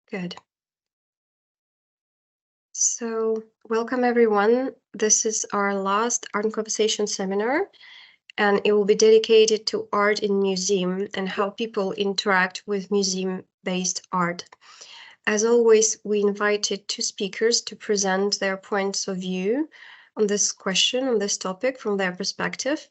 Good. So, welcome everyone. This is our last Art and Conversation seminar, and it will be dedicated to art in museum and how people interact with museum-based art. As always, we invited two speakers to present their points of view on this question, on this topic, from their perspective.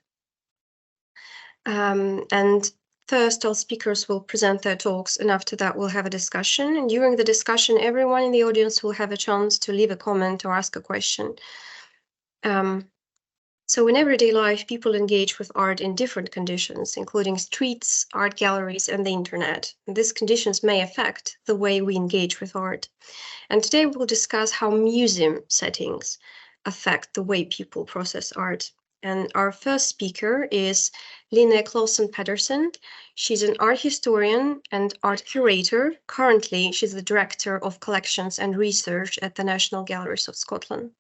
And first, all speakers will present their talks, and after that, we'll have a discussion. And during the discussion, everyone in the audience will have a chance to leave a comment or ask a question. So in everyday life, people engage with art in different conditions, including streets, art galleries, and the internet. And these conditions may affect the way we engage with art. And today we'll discuss how museum settings affect the way people process art. And our first speaker is Clausen Pedersen. She's an art historian and art curator. Currently, she's the director of collections and research at the National Galleries of Scotland.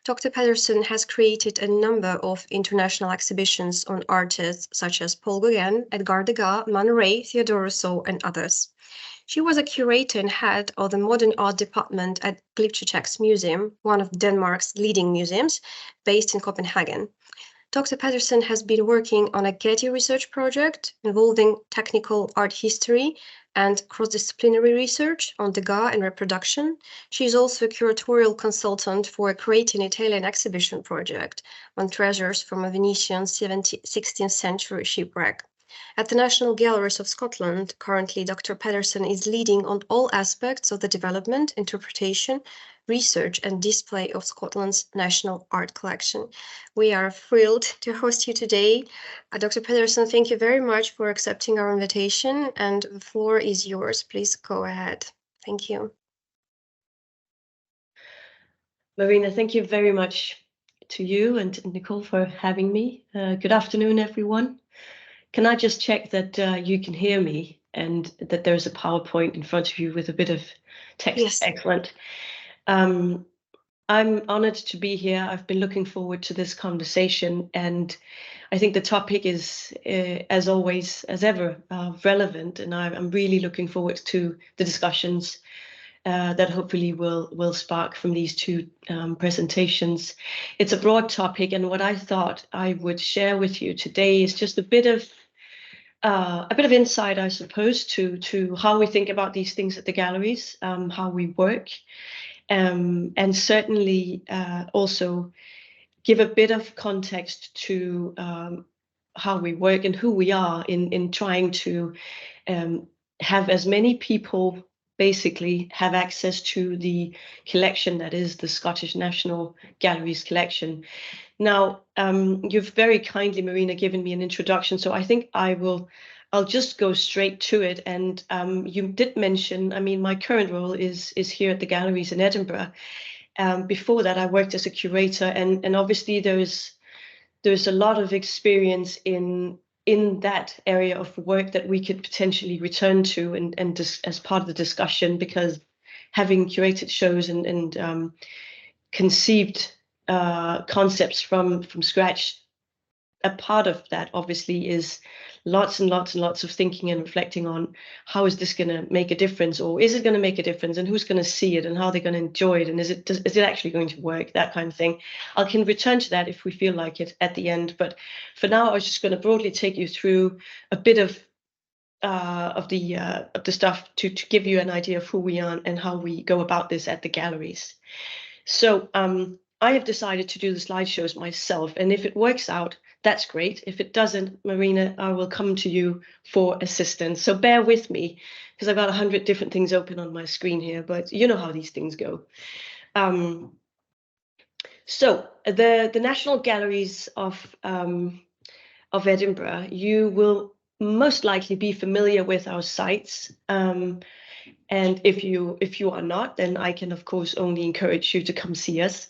Dr. Pedersen has created a number of international exhibitions on artists such as Paul Gauguin, Edgar Degas, Man Ray, Theodore Rousseau, and others. She was a curator and head of the modern art department at Glyptoteks Museum, one of Denmark's leading museums, based in Copenhagen. Dr. Pedersen has been working on a Getty research project involving technical art history and cross-disciplinary research on Degas and reproduction. She is also a curatorial consultant for a Creating Italian exhibition project on treasures from a Venetian 16th century shipwreck. At the National Galleries of Scotland, currently Dr. Pedersen is leading on all aspects of the development, interpretation, research and display of Scotland's national art collection. We are thrilled to host you today. Dr. Pedersen, thank you very much for accepting our invitation, and the floor is yours. Please go ahead. Thank you. Marina, thank you very much to you and Nicole for having me. Good afternoon, everyone. Can I just check that you can hear me and that there's a PowerPoint in front of you with a bit of text? Yes. Excellent. I'm honored to be here. I've been looking forward to this conversation, and I think the topic is, as always, as ever, relevant, and I'm really looking forward to the discussions that hopefully will spark from these two presentations. It's a broad topic, and what I thought I would share with you today is just a bit of insight, I suppose, to how we think about these things at the galleries, how we work, and certainly also give a bit of context to how we work and who we are in trying to have as many people basically have access to the collection that is the Scottish National Gallery's collection. Now, you've very kindly, Marina, given me an introduction, so I think I'll just go straight to it. And you did mention, I mean, my current role is here at the galleries in Edinburgh. Before that, I worked as a curator, and obviously there's a lot of experience in that area of work that we could potentially return to and as part of the discussion, because having curated shows and conceived concepts from scratch, a part of that obviously is lots and lots and lots of thinking and reflecting on how is this going to make a difference, or is it going to make a difference, and who's going to see it, and how are they going to enjoy it, and is it actually going to work, that kind of thing. I can return to that if we feel like it at the end, but for now I was just going to broadly take you through a bit of the stuff to give you an idea of who we are and how we go about this at the galleries. So I have decided to do the slideshows myself, and if it works out, that's great. If it doesn't, Marina, I will come to you for assistance. So bear with me, because I've got 100 different things open on my screen here, but you know how these things go. So the National Galleries of Edinburgh, you will most likely be familiar with our sites. And if you are not, then I can, of course, only encourage you to come see us.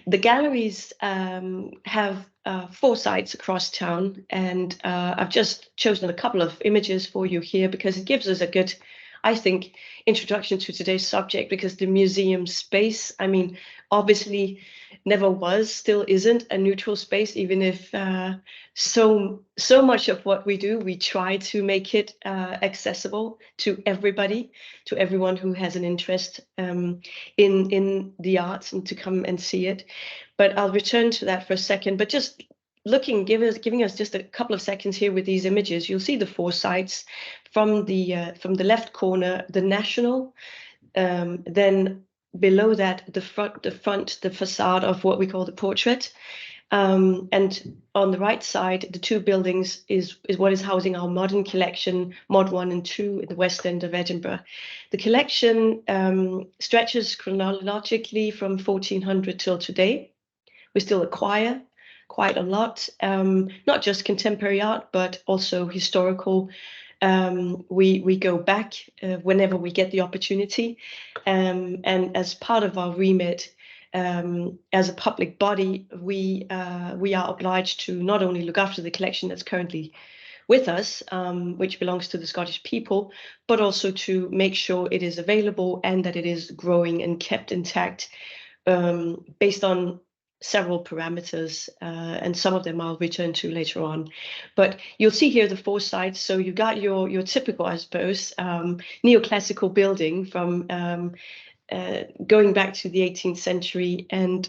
The galleries have 4 sites across town, and I've just chosen a couple of images for you here because it gives us a good I think, introduction to today's subject, because the museum space, I mean, obviously never was, still isn't a neutral space, even if so much of what we do, we try to make it accessible to everybody, to everyone who has an interest in the arts and to come and see it. But I'll return to that for a second. But just giving us just a couple of seconds here with these images, you'll see the 4 sites from the left corner, the National, then below that the facade of what we call the Portrait, and on the right side, the 2 buildings is what is housing our modern collection, Mod 1 and 2, in the West End of Edinburgh. The collection stretches chronologically from 1400 till today. We still acquire quite a lot, not just contemporary art, but also historical. We go back whenever we get the opportunity, and as part of our remit, as a public body, we are obliged to not only look after the collection that's currently with us, which belongs to the Scottish people, but also to make sure it is available and that it is growing and kept intact, based on several parameters, and some of them I'll return to later on. But you'll see here the 4 sites. So you got your typical, I suppose, neoclassical building from going back to the 18th century. And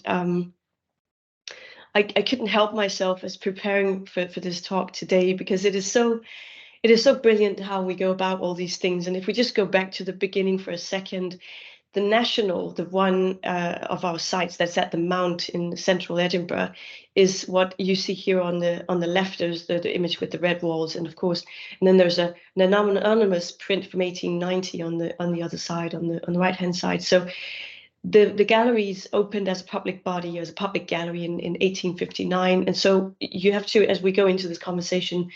I couldn't help myself as preparing for this talk today, because it is so brilliant how we go about all these things. And if we just go back to the beginning for a second, the National, the one of our sites that's at the Mount in central Edinburgh, is what you see here on the left. There's the image with the red walls, and of course, and then there's an anonymous print from 1890 on the other side, on the right hand side. So the galleries opened as a public body, as a public gallery in 1859, and so you have to, as we go into this conversation,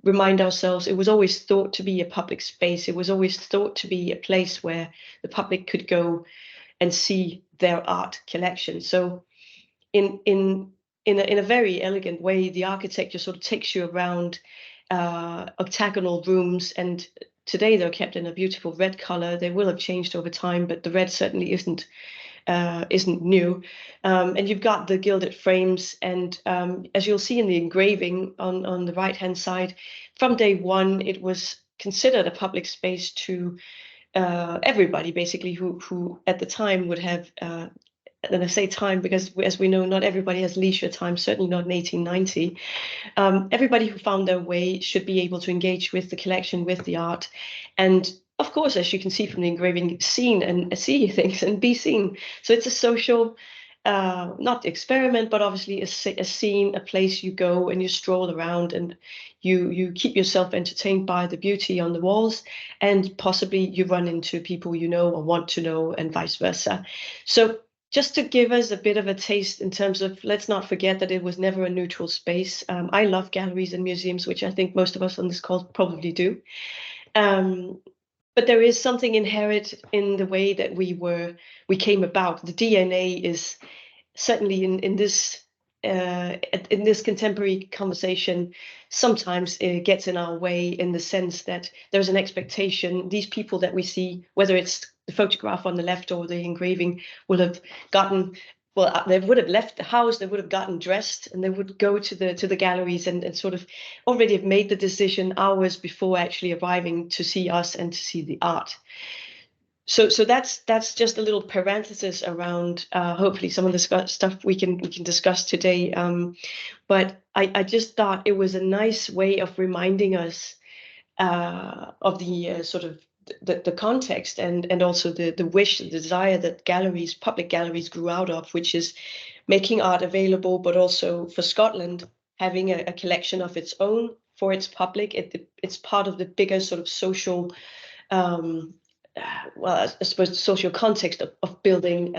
remind ourselves it was always thought to be a public space. It was always thought to be a place where the public could go and see their art collection. So in a very elegant way, the architecture sort of takes you around octagonal rooms, and today they're kept in a beautiful red color. They will have changed over time, but the red certainly isn't new, and you've got the gilded frames, and as you'll see in the engraving on the right hand side, from day one it was considered a public space to everybody, basically, who at the time would have, and I say time because, as we know, not everybody has leisure time, certainly not in 1890. Everybody who found their way should be able to engage with the collection, with the art, and of course, as you can see from the engraving, seen and see things and be seen. So it's a social, not experiment, but obviously a scene, a place you go and you stroll around, and you keep yourself entertained by the beauty on the walls, and possibly you run into people you know or want to know, and vice versa. So just to give us a bit of a taste in terms of, let's not forget that it was never a neutral space. I love galleries and museums, which I think most of us on this call probably do. But there is something inherent in the way that we came about. The DNA is certainly in this contemporary conversation, sometimes it gets in our way, in the sense that there's an expectation. These people that we see, whether it's the photograph on the left or the engraving, will have gotten, well, they would have left the house, they would have gotten dressed, and they would go to the galleries and sort of already have made the decision hours before actually arriving to see us and to see the art. So that's just a little parenthesis around hopefully some of the stuff we can discuss today. But I just thought it was a nice way of reminding us of the sort of the context, and also the wish, the desire that galleries, public galleries, grew out of, which is making art available, but also for Scotland having a collection of its own for its public. It's part of the bigger sort of social, well, I suppose the social context of building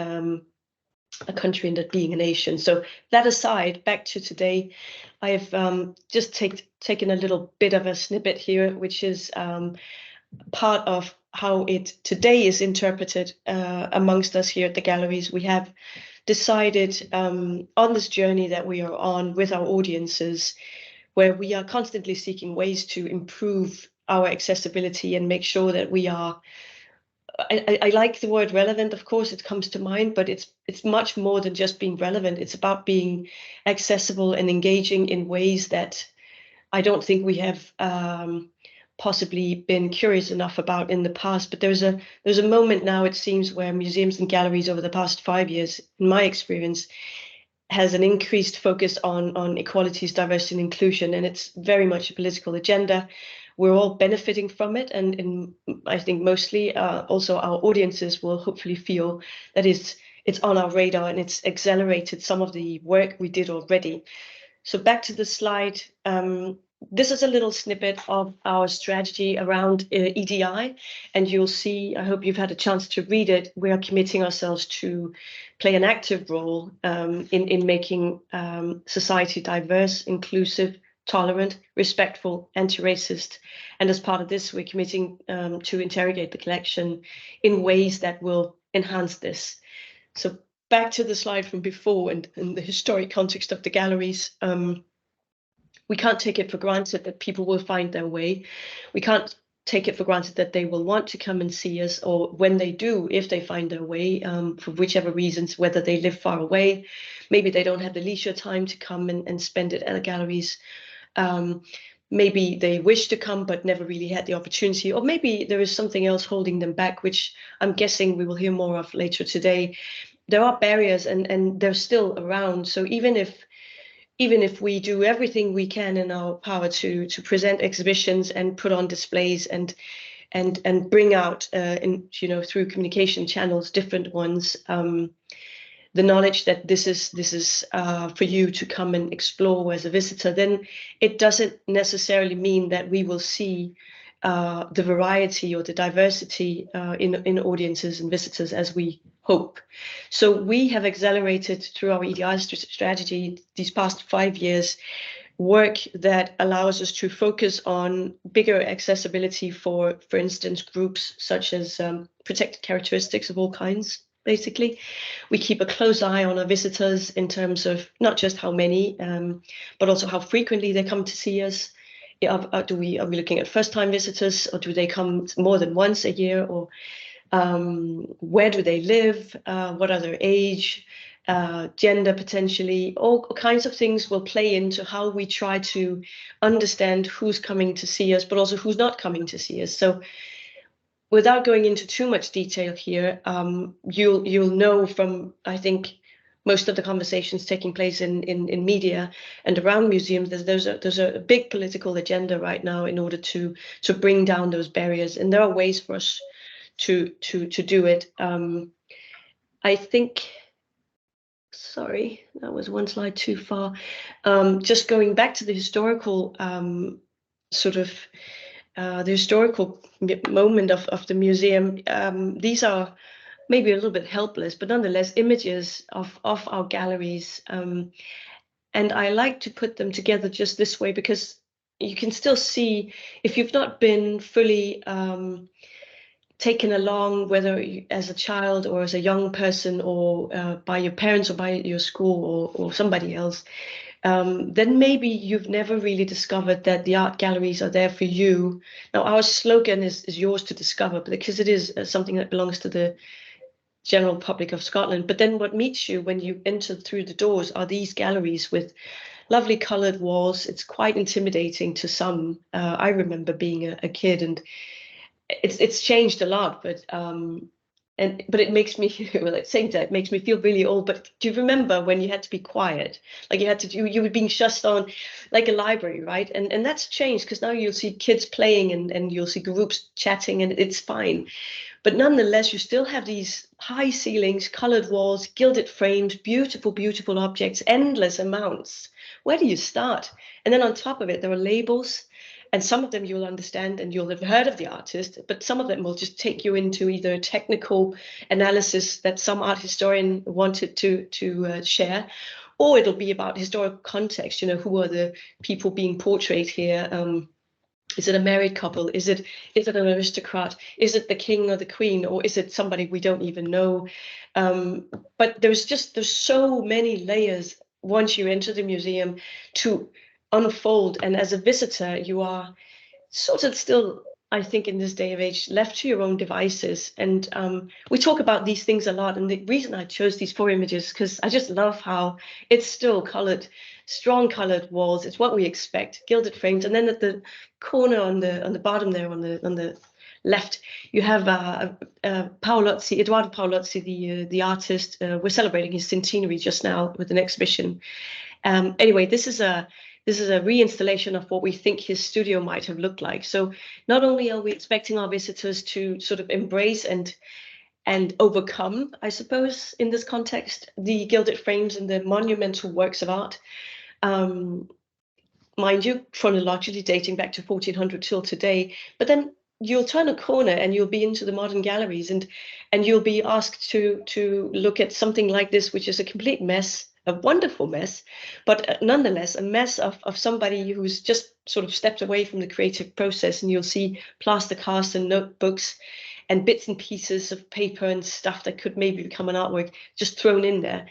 a country and being a nation. So that aside, back to today, I have just taken a little bit of a snippet here, which is part of how it today is interpreted amongst us here at the galleries. We have decided on this journey that we are on with our audiences, where we are constantly seeking ways to improve our accessibility and make sure that we are, I like the word relevant, of course, it comes to mind, but it's much more than just being relevant. It's about being accessible and engaging in ways that I don't think we have possibly been curious enough about in the past. But there's a moment now, it seems, where museums and galleries over the past 5 years, in my experience, has an increased focus on equalities, diversity, and inclusion, and it's very much a political agenda. We're all benefiting from it, and I think mostly also our audiences will hopefully feel that it's on our radar and it's accelerated some of the work we did already. So back to the slide. This is a little snippet of our strategy around EDI, and you'll see, I hope you've had a chance to read it, we are committing ourselves to play an active role in making society diverse, inclusive, tolerant, respectful, anti-racist. And as part of this, we're committing to interrogate the collection in ways that will enhance this. So back to the slide from before and the historic context of the galleries. We can't take it for granted that people will find their way. We can't take it for granted that they will want to come and see us, or when they do, if they find their way, for whichever reasons, whether they live far away, maybe they don't have the leisure time to come and spend it at the galleries. Maybe they wish to come but never really had the opportunity, or maybe there is something else holding them back, which I'm guessing we will hear more of later today. There are barriers and they're still around. So even if we do everything we can in our power to present exhibitions and put on displays and bring out through communication channels, different ones, the knowledge that this is for you to come and explore as a visitor, then it doesn't necessarily mean that we will see the variety or the diversity in audiences and visitors as we hope. So we have accelerated through our EDI strategy these past 5 years work that allows us to focus on bigger accessibility for instance, groups such as protected characteristics of all kinds. Basically, we keep a close eye on our visitors in terms of not just how many, but also how frequently they come to see us. Are we looking at first-time visitors, or do they come more than once a year? Or where do they live? What are their age, gender potentially? All kinds of things will play into how we try to understand who's coming to see us, but also who's not coming to see us. So without going into too much detail here, you'll know from, I think, most of the conversations taking place in media and around museums, there's a big political agenda right now in order to bring down those barriers, and there are ways for us to do it. I think, sorry, that was one slide too far. Just going back to the historical the historical moment of the museum. These are maybe a little bit helpless, but nonetheless images of our galleries. And I like to put them together just this way, because you can still see, if you've not been fully taken along, whether as a child or as a young person, or by your parents or by your school or somebody else, then maybe you've never really discovered that the art galleries are there for you. Now, our slogan is yours to discover, because it is something that belongs to the general public of Scotland. But then what meets you when you enter through the doors are these galleries with lovely coloured walls. It's quite intimidating to some. I remember being a kid, and it's changed a lot, but it makes me, well, saying that, it makes me feel really old. But do you remember when you had to be quiet? Like you were being shut on like a library, right? And that's changed, because now you'll see kids playing and you'll see groups chatting, and it's fine. But nonetheless, you still have these high ceilings, colored walls, gilded frames, beautiful, beautiful objects, endless amounts. Where do you start? And then on top of it, there are labels. And some of them you'll understand and you'll have heard of the artist, but some of them will just take you into either technical analysis that some art historian wanted to share, or it'll be about historical context. Who are the people being portrayed here? Is it a married couple? Is it an aristocrat? Is it the king or the queen? Or is it somebody we don't even know? But there's so many layers once you enter the museum to unfold. And as a visitor, you are sort of still, I think, in this day of age, left to your own devices. And we talk about these things a lot. And the reason I chose these 4 images, because I just love how it's still colored, strong colored walls. It's what we expect, gilded frames. And then at the corner on the bottom there, on the left, you have Paolozzi, Eduardo Paolozzi, the artist. We're celebrating his centenary just now with an exhibition. Anyway, this is a reinstallation of what we think his studio might have looked like. So not only are we expecting our visitors to sort of embrace and overcome, I suppose, in this context, the gilded frames and the monumental works of art, mind you, chronologically dating back to 1400 till today, but then you'll turn a corner and you'll be into the modern galleries, and you'll be asked to look at something like this, which is a complete mess, a wonderful mess, but nonetheless a mess of somebody who's just sort of stepped away from the creative process. And you'll see plaster casts and notebooks and bits and pieces of paper and stuff that could maybe become an artwork just thrown in there.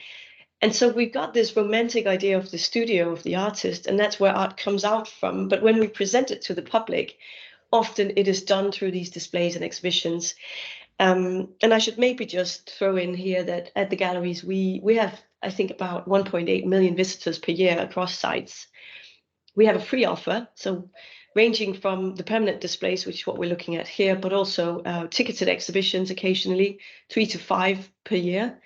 And so we've got this romantic idea of the studio of the artist, and that's where art comes out from. But when we present it to the public, often it is done through these displays and exhibitions. And I should maybe just throw in here that at the galleries, we have, I think, about 1.8 million visitors per year across sites. We have a free offer, so ranging from the permanent displays, which is what we're looking at here, but also ticketed exhibitions occasionally, 3 to 5 per year.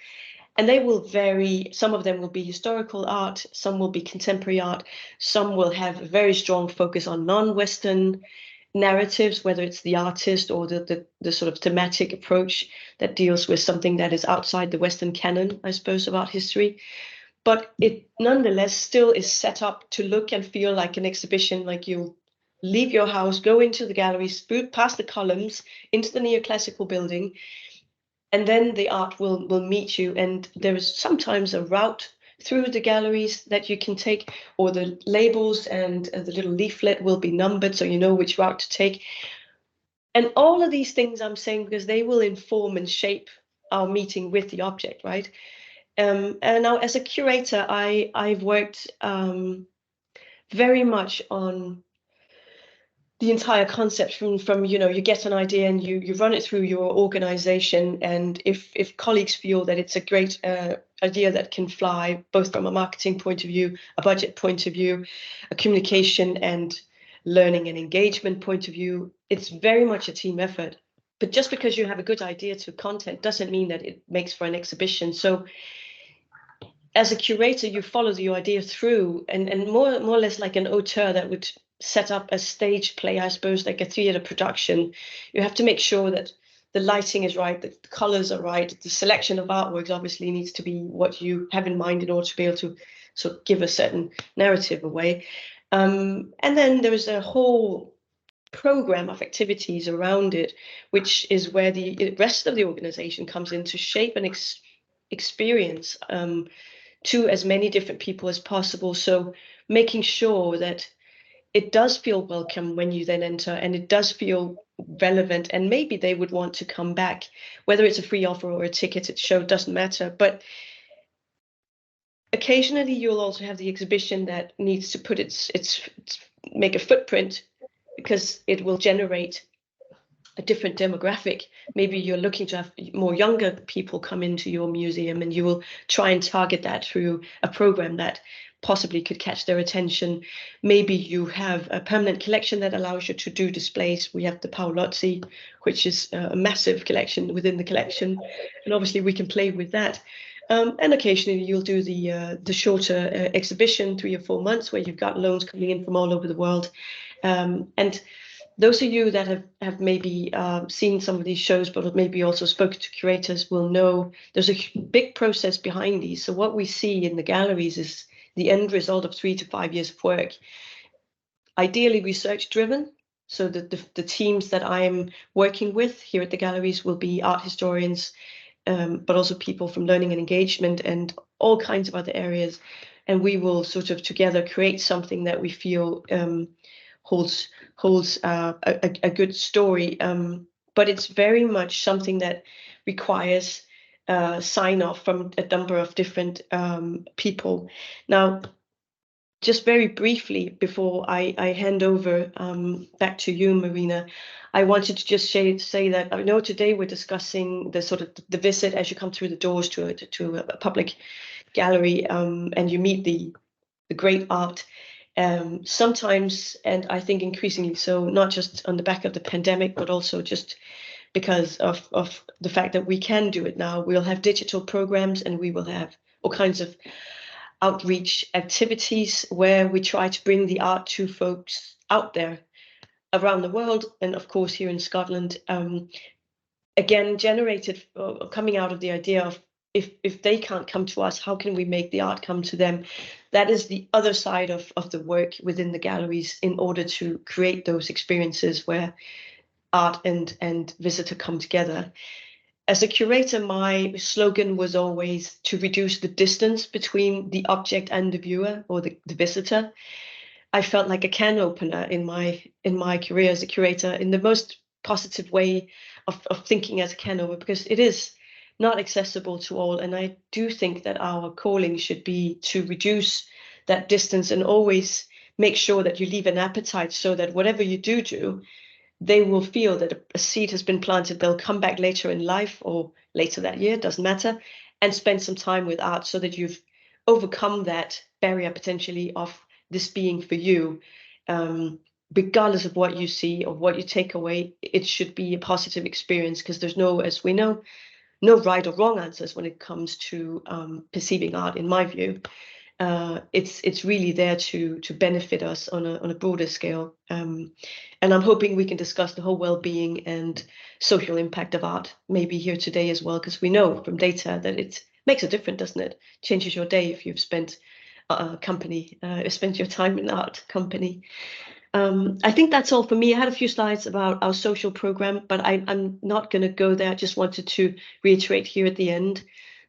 And they will vary. Some of them will be historical art, some will be contemporary art, some will have a very strong focus on non-Western narratives, whether it's the artist or the sort of thematic approach that deals with something that is outside the Western canon, I suppose, of art history. But it nonetheless still is set up to look and feel like an exhibition, like you leave your house, go into the galleries, past the columns, into the neoclassical building, and then the art will meet you. And there is sometimes a route through the galleries that you can take, or the labels and the little leaflet will be numbered so you know which route to take. And all of these things I'm saying because they will inform and shape our meeting with the object, right? And now as a curator, I've worked very much on the entire concept from you get an idea and you run it through your organization, and if colleagues feel that it's a great idea that can fly both from a marketing point of view, a budget point of view, a communication and learning and engagement point of view, it's very much a team effort. But just because you have a good idea to content doesn't mean that it makes for an exhibition. So as a curator, you follow the idea through, and more or less like an auteur that would set up a stage play, I suppose, like a theater production. You have to make sure that the lighting is right, that the colors are right, the selection of artworks obviously needs to be what you have in mind in order to be able to sort of give a certain narrative away. And then there is a whole program of activities around it, which is where the rest of the organization comes in to shape an experience to as many different people as possible. So making sure that it does feel welcome when you then enter, and it does feel relevant, and maybe they would want to come back, whether it's a free offer or a ticketed show, doesn't matter. But occasionally you'll also have the exhibition that needs to put its make a footprint, because it will generate a different demographic. Maybe you're looking to have more younger people come into your museum, and you will try and target that through a program that possibly could catch their attention. Maybe you have a permanent collection that allows you to do displays. We have the Paolozzi, which is a massive collection within the collection, and obviously we can play with that. And occasionally you'll do the shorter exhibition, 3 or 4 months, where you've got loans coming in from all over the world. And those of you that have maybe seen some of these shows, but maybe also spoken to curators, will know there's a big process behind these. So what we see in the galleries is the end result of 3 to 5 years of work, ideally research driven. So the teams that I am working with here at the galleries will be art historians, but also people from learning and engagement and all kinds of other areas. And we will sort of together create something that we feel holds a good story. But it's very much something that requires sign off from a number of different people. Now, just very briefly, before I hand over back to you, Marina, I wanted to just say that I know today we're discussing the sort of the visit as you come through the doors to a public gallery, and you meet the great art. Sometimes, and I think increasingly so, not just on the back of the pandemic, but also just because of the fact that we can do it now. We'll have digital programs, and we will have all kinds of outreach activities where we try to bring the art to folks out there around the world, and of course here in Scotland. Again, generated coming out of the idea of, if they can't come to us, how can we make the art come to them? That is the other side of the work within the galleries, in order to create those experiences where art and visitor come together. As a curator, my slogan was always to reduce the distance between the object and the viewer, or the visitor. I felt like a can opener in my career as a curator, in the most positive way of thinking as a can opener, because it is not accessible to all. And I do think that our calling should be to reduce that distance, and always make sure that you leave an appetite, so that whatever you do, they will feel that a seed has been planted. They'll come back later in life, or later that year, doesn't matter, and spend some time with art, so that you've overcome that barrier potentially of this being for you. Regardless of what you see or what you take away, it should be a positive experience, because there's no, as we know, no right or wrong answers when it comes to perceiving art, in my view. It's really there to benefit us on a broader scale. And I'm hoping we can discuss the whole well-being and social impact of art maybe here today as well, because we know from data that it makes a difference, doesn't it? Changes your day if you've spent spent your time in art company. I think that's all for me. I had a few slides about our social program, but I'm not going to go there. I just wanted to reiterate here at the end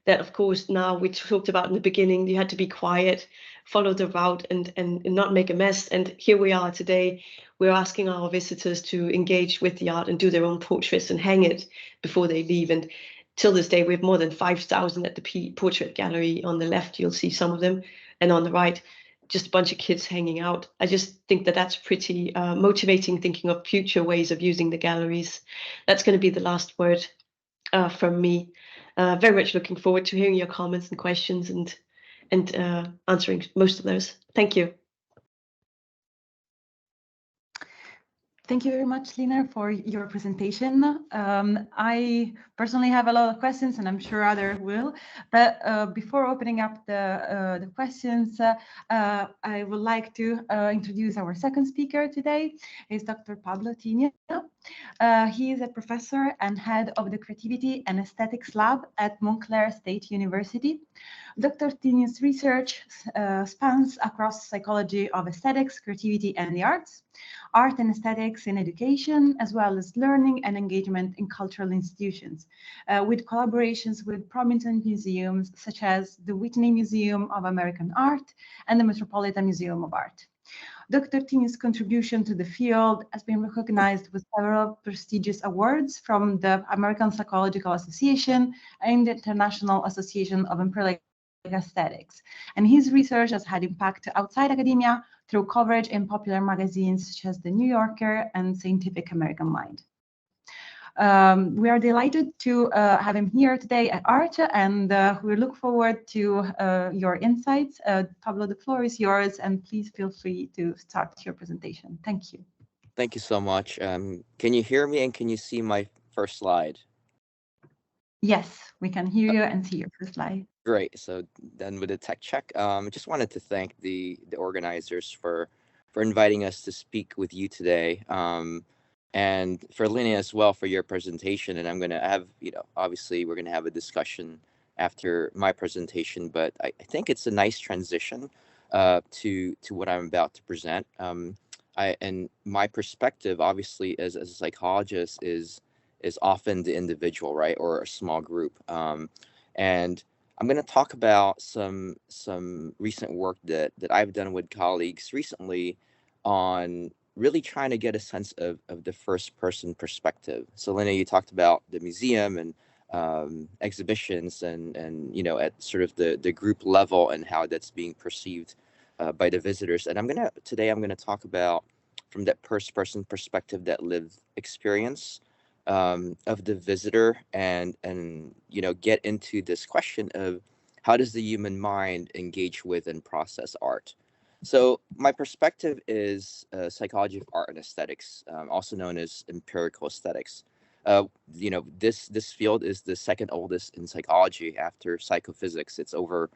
that, of course, now we talked about in the beginning, you had to be quiet, follow the route, and not make a mess. And here we are today. We're asking our visitors to engage with the art and do their own portraits and hang it before they leave. And till this day, we have more than 5,000 at the Portrait Gallery. On the left, you'll see some of them, and on the right, just a bunch of kids hanging out. I just think that that's pretty motivating, thinking of future ways of using the galleries. That's going to be the last word from me. Very much looking forward to hearing your comments and questions, and answering most of those. Thank you. Thank you very much, Lina, for your presentation. I personally have a lot of questions, and I'm sure others will. But before opening up the questions, I would like to introduce our second speaker today. Is Dr. Pablo Tinio. He is a professor and head of the Creativity and Aesthetics Lab at Montclair State University. Dr. Tinio's research spans across psychology of aesthetics, creativity, and the arts, art and aesthetics in education, as well as learning and engagement in cultural institutions, with collaborations with prominent museums such as the Whitney Museum of American Art and the Metropolitan Museum of Art. Dr. Tinio's contribution to the field has been recognized with several prestigious awards from the American Psychological Association and the International Association of Empirical Aesthetics. And his research has had impact outside academia through coverage in popular magazines such as The New Yorker and Scientific American Mind. We are delighted to have him here today at ART, and we look forward to your insights. Pablo, the floor is yours, and please feel free to start your presentation. Thank you. Thank you so much. Can you hear me, and can you see my first slide? Yes, we can hear you and see your first slide. Great. So then with the tech check, I just wanted to thank the organizers for inviting us to speak with you today. And for Lina as well for your presentation. And I'm going to have, obviously we're going to have a discussion after my presentation, but I think it's a nice transition to what I'm about to present. And my perspective, obviously, as a psychologist is often the individual, right, or a small group. And I'm going to talk about some recent work that I've done with colleagues recently on really trying to get a sense of the first person perspective. So Lina, you talked about the museum and exhibitions and at sort of the group level and how that's being perceived. by the visitors. And today I'm gonna talk about from that person perspective, that lived experience of the visitor, and get into this question of how does the human mind engage with and process art. So my perspective is psychology of art and aesthetics, also known as empirical aesthetics. This field is the second oldest in psychology after psychophysics. It's over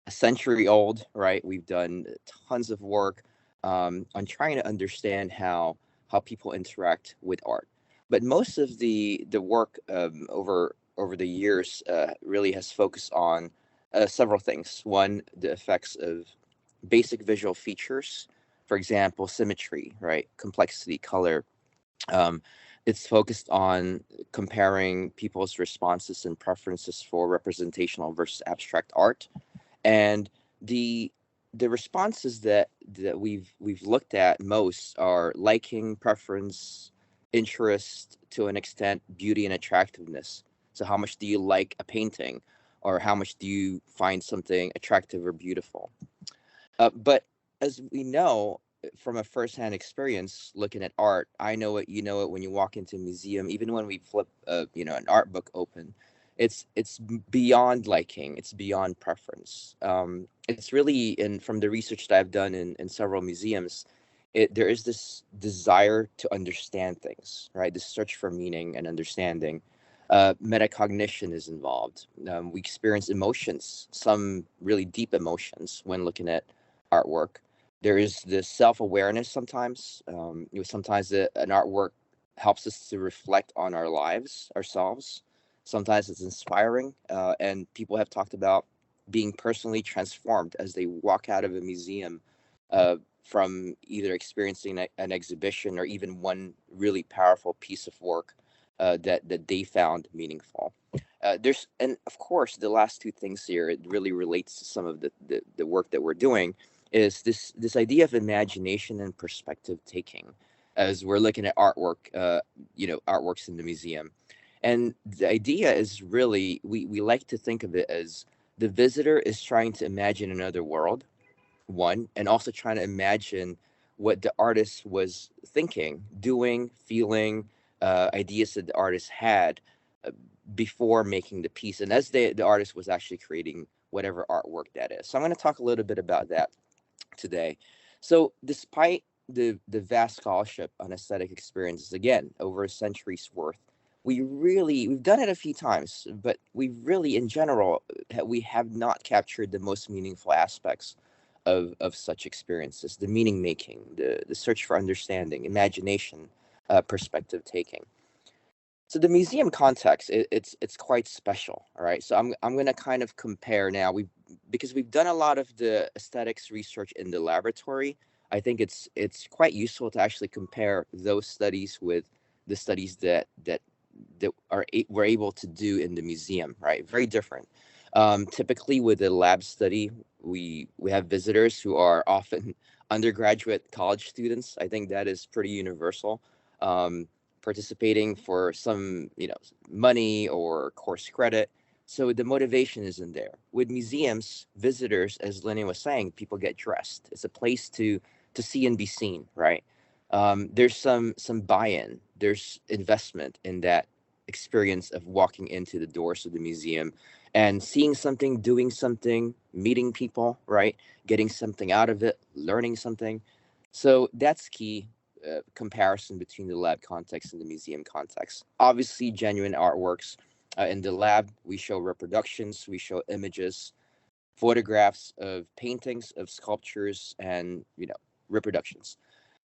a century old, right? We've done tons of work on trying to understand how people interact with art. But most of the work over the years really has focused on several things. One, the effects of basic visual features, for example, symmetry, right? Complexity, color. Um, it's focused on comparing people's responses and preferences for representational versus abstract art, and the responses that we've looked at most are liking, preference, interest, to an extent, beauty and attractiveness. So how much do you like a painting, or how much do you find something attractive or beautiful? But as we know from a firsthand experience looking at art, I know it, you know it, when you walk into a museum, even when we flip an art book open, it's beyond liking, it's beyond preference. It's really, in from the research that I've done in several museums, there is this desire to understand things, right? This search for meaning and understanding. Metacognition is involved. We experience emotions, some really deep emotions, when looking at artwork. There is this self-awareness sometimes. Sometimes an artwork helps us to reflect on our lives, ourselves. Sometimes it's inspiring, and people have talked about being personally transformed as they walk out of a museum, from either experiencing an exhibition or even one really powerful piece of work that they found meaningful. And of course, the last two things here, it really relates to some of the work that we're doing, is this idea of imagination and perspective taking, as we're looking at artwork, artworks in the museum. And the idea is really, we like to think of it as the visitor is trying to imagine another world, one, and also trying to imagine what the artist was thinking, doing, feeling, ideas that the artist had uh, before making the piece, and as the artist was actually creating whatever artwork that is. So I'm going to talk a little bit about that today. So despite the vast scholarship on aesthetic experiences, again, over a century's worth, we've done it a few times, but we really, in general, we have not captured the most meaningful aspects of such experiences: the meaning making, the search for understanding, imagination, perspective taking. So the museum context, it's quite special. All right, so I'm going to kind of compare now. Because we've done a lot of the aesthetics research in the laboratory, I think it's quite useful to actually compare those studies with the studies that we're able to do in the museum. Right, very different. Typically, with a lab study, we have visitors who are often undergraduate college students. I think that is pretty universal. Um, Participating for some, money or course credit. So the motivation isn't there. With museums, visitors, as Lenny was saying, people get dressed. It's a place to see and be seen, right? There's some buy-in. There's investment in that experience of walking into the doors of the museum and seeing something, doing something, meeting people, right? Getting something out of it, learning something. So that's key. Comparison between the lab context and the museum context. Obviously, genuine artworks. In the lab, we show reproductions, we show images, photographs of paintings, of sculptures, and reproductions.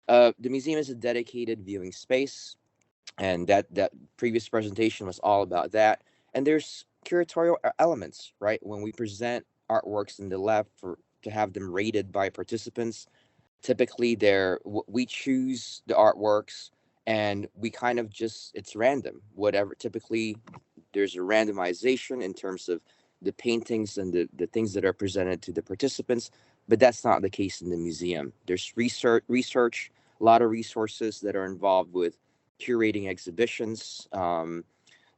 The museum is a dedicated viewing space, and that previous presentation was all about that. And there's curatorial elements, right? When we present artworks in the lab to have them rated by participants, typically we choose the artworks, and we kind of just, it's random, whatever. Typically there's a randomization in terms of the paintings and the things that are presented to the participants, but that's not the case in the museum. There's research, a lot of resources that are involved with curating exhibitions.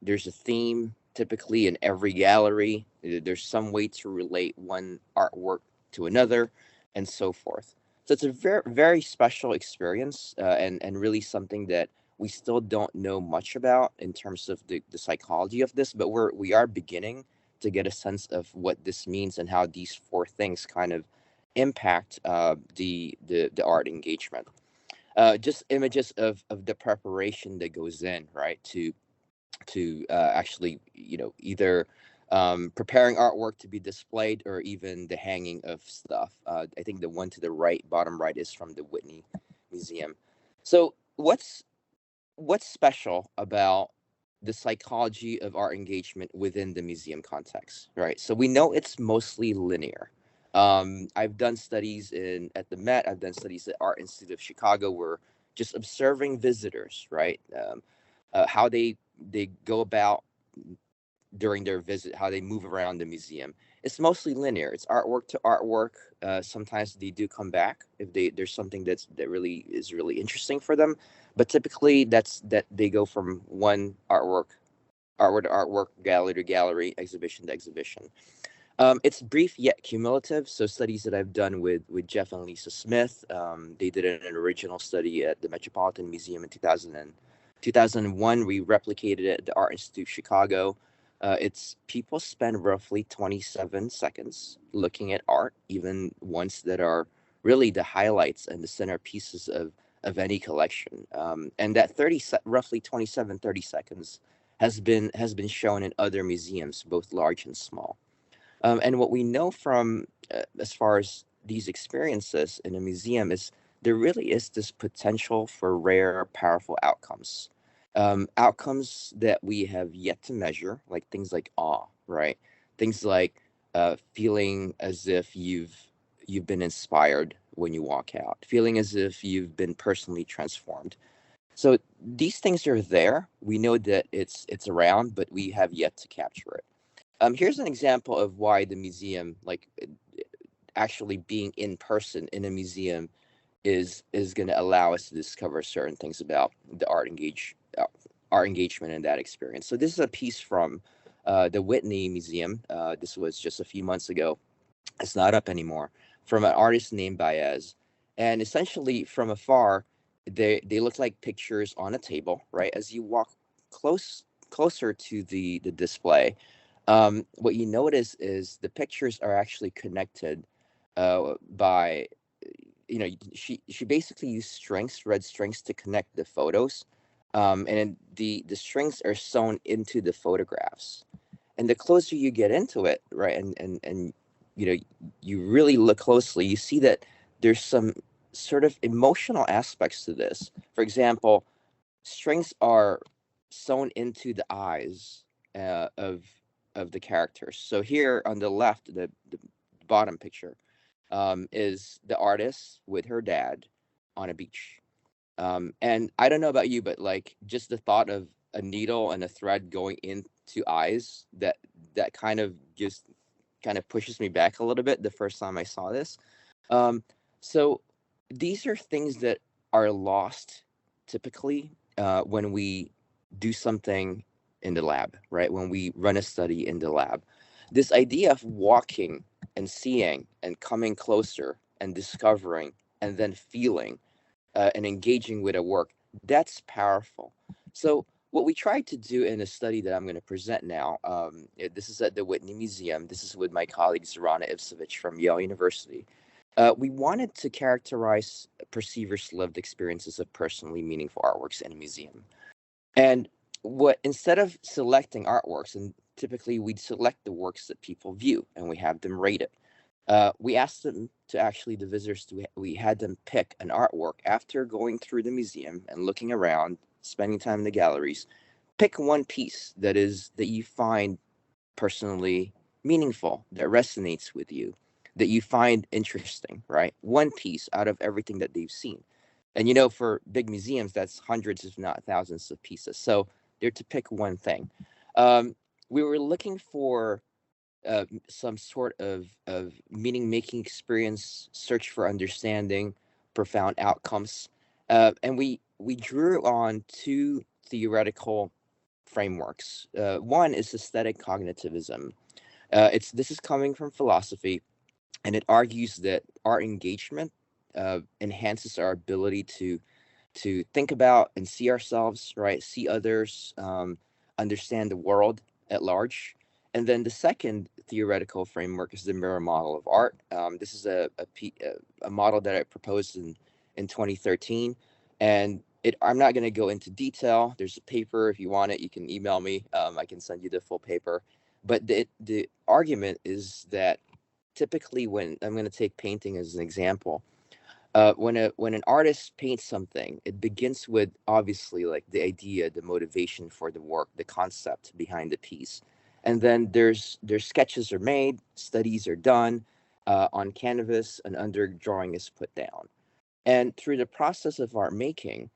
There's a theme typically in every gallery. There's some way to relate one artwork to another. and so forth. So it's a very, very special experience, and really something that we still don't know much about in terms of the psychology of this, but we are beginning to get a sense of what this means and how these four things kind of impact the art engagement. Just images of the preparation that goes in, right, to actually, either preparing artwork to be displayed or even the hanging of stuff. I think the one to the right, bottom right, is from the Whitney Museum. So what's special about the psychology of art engagement within the museum context, right? So we know it's mostly linear. I've done studies at the Met. I've done studies at Art Institute of Chicago. Where just observing visitors, right? How they go about during their visit, how they move around the museum. It's mostly linear. It's artwork to artwork. Sometimes they do come back if there's something that really is really interesting for them, but typically that they go from one artwork to artwork, gallery to gallery, exhibition to exhibition. It's brief yet cumulative. So studies that I've done with Jeff and Lisa Smith, they did an original study at the Metropolitan Museum in 2001. We replicated it at the Art Institute of Chicago. It's people spend roughly 27 seconds looking at art, even ones that are really the highlights and the centerpieces of any collection. And that roughly 30 seconds has been shown in other museums, both large and small. And what we know from as far as these experiences in a museum is there really is this potential for rare, powerful outcomes. Outcomes that we have yet to measure, like things like awe, right? Things like feeling as if you've been inspired when you walk out, feeling as if you've been personally transformed. So these things are there. We know that it's around, but we have yet to capture it. Here's an example of why the museum, like actually being in person in a museum, is going to allow us to discover certain things about the art engagement in that experience. So this is a piece from the Whitney Museum. This was just a few months ago. It's not up anymore. From an artist named Baez, and essentially from afar, they look like pictures on a table. Right as you walk closer to the display, what you notice is the pictures are actually connected by, she basically used red strings to connect the photos, and the strings are sewn into the photographs. And the closer you get into it, right, and you really look closely, you see that there's some sort of emotional aspects to this. For example, strings are sewn into the eyes of the characters. So here on the left, the bottom picture, is the artist with her dad on a beach. And I don't know about you, but like just the thought of a needle and a thread going into eyes, that kind of pushes me back a little bit the first time I saw this. So these are things that are lost typically when we do something in the lab, right? When we run a study in the lab, this idea of walking and seeing and coming closer and discovering and then feeling and engaging with a work, that's powerful. So what we tried to do in a study that I'm going to present now, this is at the Whitney Museum. This is with my colleague Zorana Ivsevich from Yale University. We wanted to characterize perceivers' lived experiences of personally meaningful artworks in a museum. And instead of selecting artworks, and typically we'd select the works that people view and we have them rated. We asked them to actually, the visitors, we had them pick an artwork after going through the museum and looking around, spending time in the galleries. Pick one piece that you find personally meaningful, that resonates with you, that you find interesting, right? One piece out of everything that they've seen. And for big museums, that's hundreds, if not thousands of pieces. So they're to pick one thing. We were looking for some sort of meaning-making experience, search for understanding, profound outcomes. And we drew on two theoretical frameworks. One is aesthetic cognitivism. This is coming from philosophy. and it argues that art engagement enhances our ability to think about and see ourselves, right? See others, understand the world at large. And then the second theoretical framework is the mirror model of art. This is a model that I proposed in 2013. And I'm not going to go into detail. There's a paper. If you want it, you can email me. I can send you the full paper. But the argument is that typically, when I'm going to take painting as an example, when an artist paints something, it begins with obviously like the idea, the motivation for the work, the concept behind the piece, and then there's sketches are made, studies are done on canvas, an underdrawing is put down, and through the process of art making,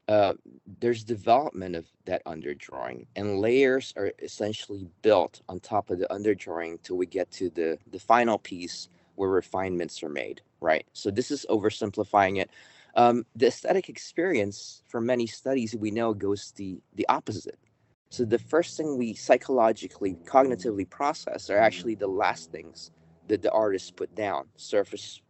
uh, there's development of that underdrawing, and layers are essentially built on top of the underdrawing till we get to the final piece where refinements are made, right? So this is oversimplifying it. The aesthetic experience, from many studies, we know goes the opposite. So the first thing we psychologically, cognitively process are actually the last things that the artist put down, surface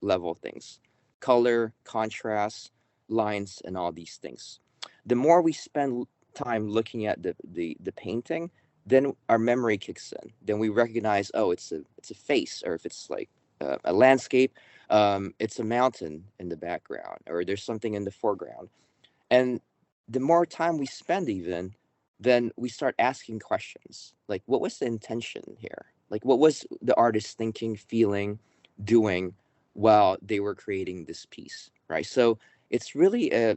level things, color, contrast, lines, and all these things. The more we spend time looking at the painting, then our memory kicks in. Then we recognize, oh, it's a face, or if it's like a landscape, it's a mountain in the background, or there's something in the foreground. And the more time we spend, even, then we start asking questions like, what was the intention here? Like, what was the artist thinking, feeling, doing while they were creating this piece, right? So it's really a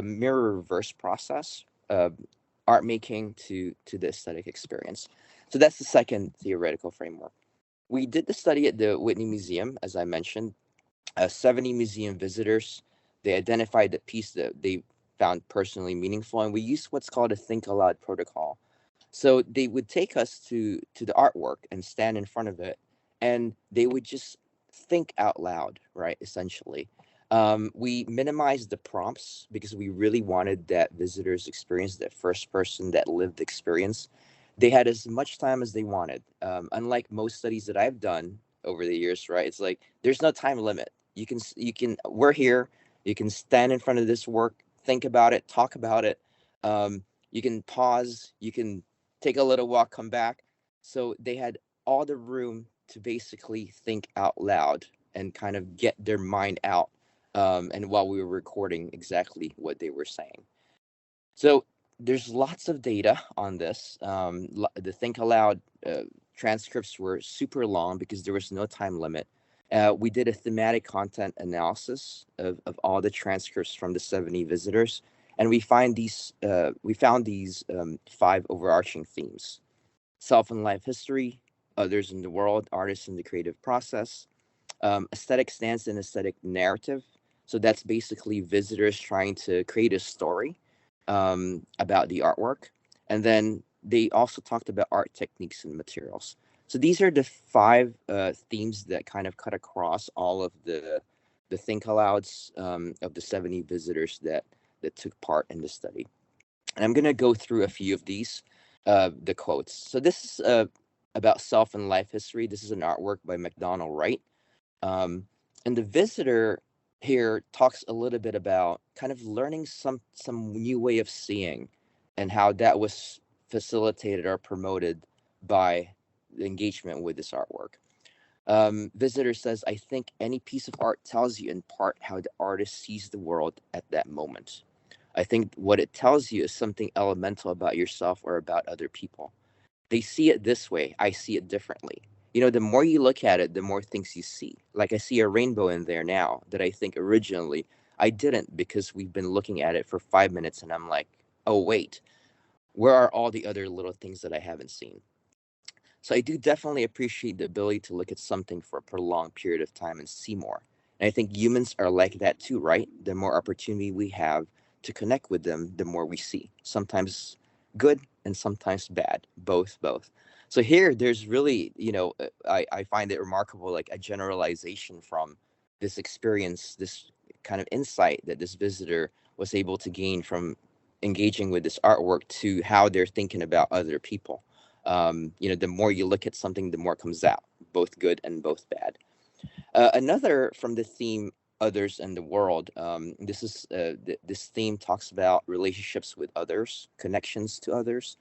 mirror reverse process, art making to the aesthetic experience. So that's the second theoretical framework. We did the study at the Whitney Museum, as I mentioned. 70 museum visitors. They identified the piece that they found personally meaningful, and we used what's called a think aloud protocol. So they would take us to the artwork and stand in front of it, and they would just think out loud, right? Essentially, we minimized the prompts because we really wanted that visitors experience, that first person, that lived experience. They had as much time as they wanted. Unlike most studies that I've done over the years, right? It's like there's no time limit. We're here. You can stand in front of this work, think about it, talk about it. You can pause. You can take a little walk, come back. So they had all the room to basically think out loud and kind of get their mind out. And while we were recording exactly what they were saying. So there's lots of data on this. The Think Aloud transcripts were super long because there was no time limit. We did a thematic content analysis of all the transcripts from the 70 visitors, and we found these five overarching themes: self and life history, others in the world, artists in the creative process, aesthetic stance and aesthetic narrative. So that's basically visitors trying to create a story about the artwork. And then they also talked about art techniques and materials. So these are the five themes that kind of cut across all of the think alouds of the 70 visitors that took part in the study. And I'm going to go through a few of these, the quotes. So this is about self and life history. This is an artwork by McDonald Wright. And the visitor here talks a little bit about kind of learning some new way of seeing, and how that was facilitated or promoted by the engagement with this artwork. Visitor says, I think any piece of art tells you in part how the artist sees the world at that moment. I think what it tells you is something elemental about yourself or about other people. They see it this way, I see it differently. You know, the more you look at it, the more things you see. Like I see a rainbow in there now that I think originally I didn't, because we've been looking at it for 5 minutes and I'm like, oh, wait, where are all the other little things that I haven't seen? So I do definitely appreciate the ability to look at something for a prolonged period of time and see more. And I think humans are like that too, right? The more opportunity we have to connect with them, the more we see. Sometimes good and sometimes bad, both. So here, there's really, I find it remarkable, like a generalization from this experience, this kind of insight that this visitor was able to gain from engaging with this artwork to how they're thinking about other people. The more you look at something, the more comes out, both good and both bad. Another from the theme others and the world. This theme talks about relationships with others, connections to others,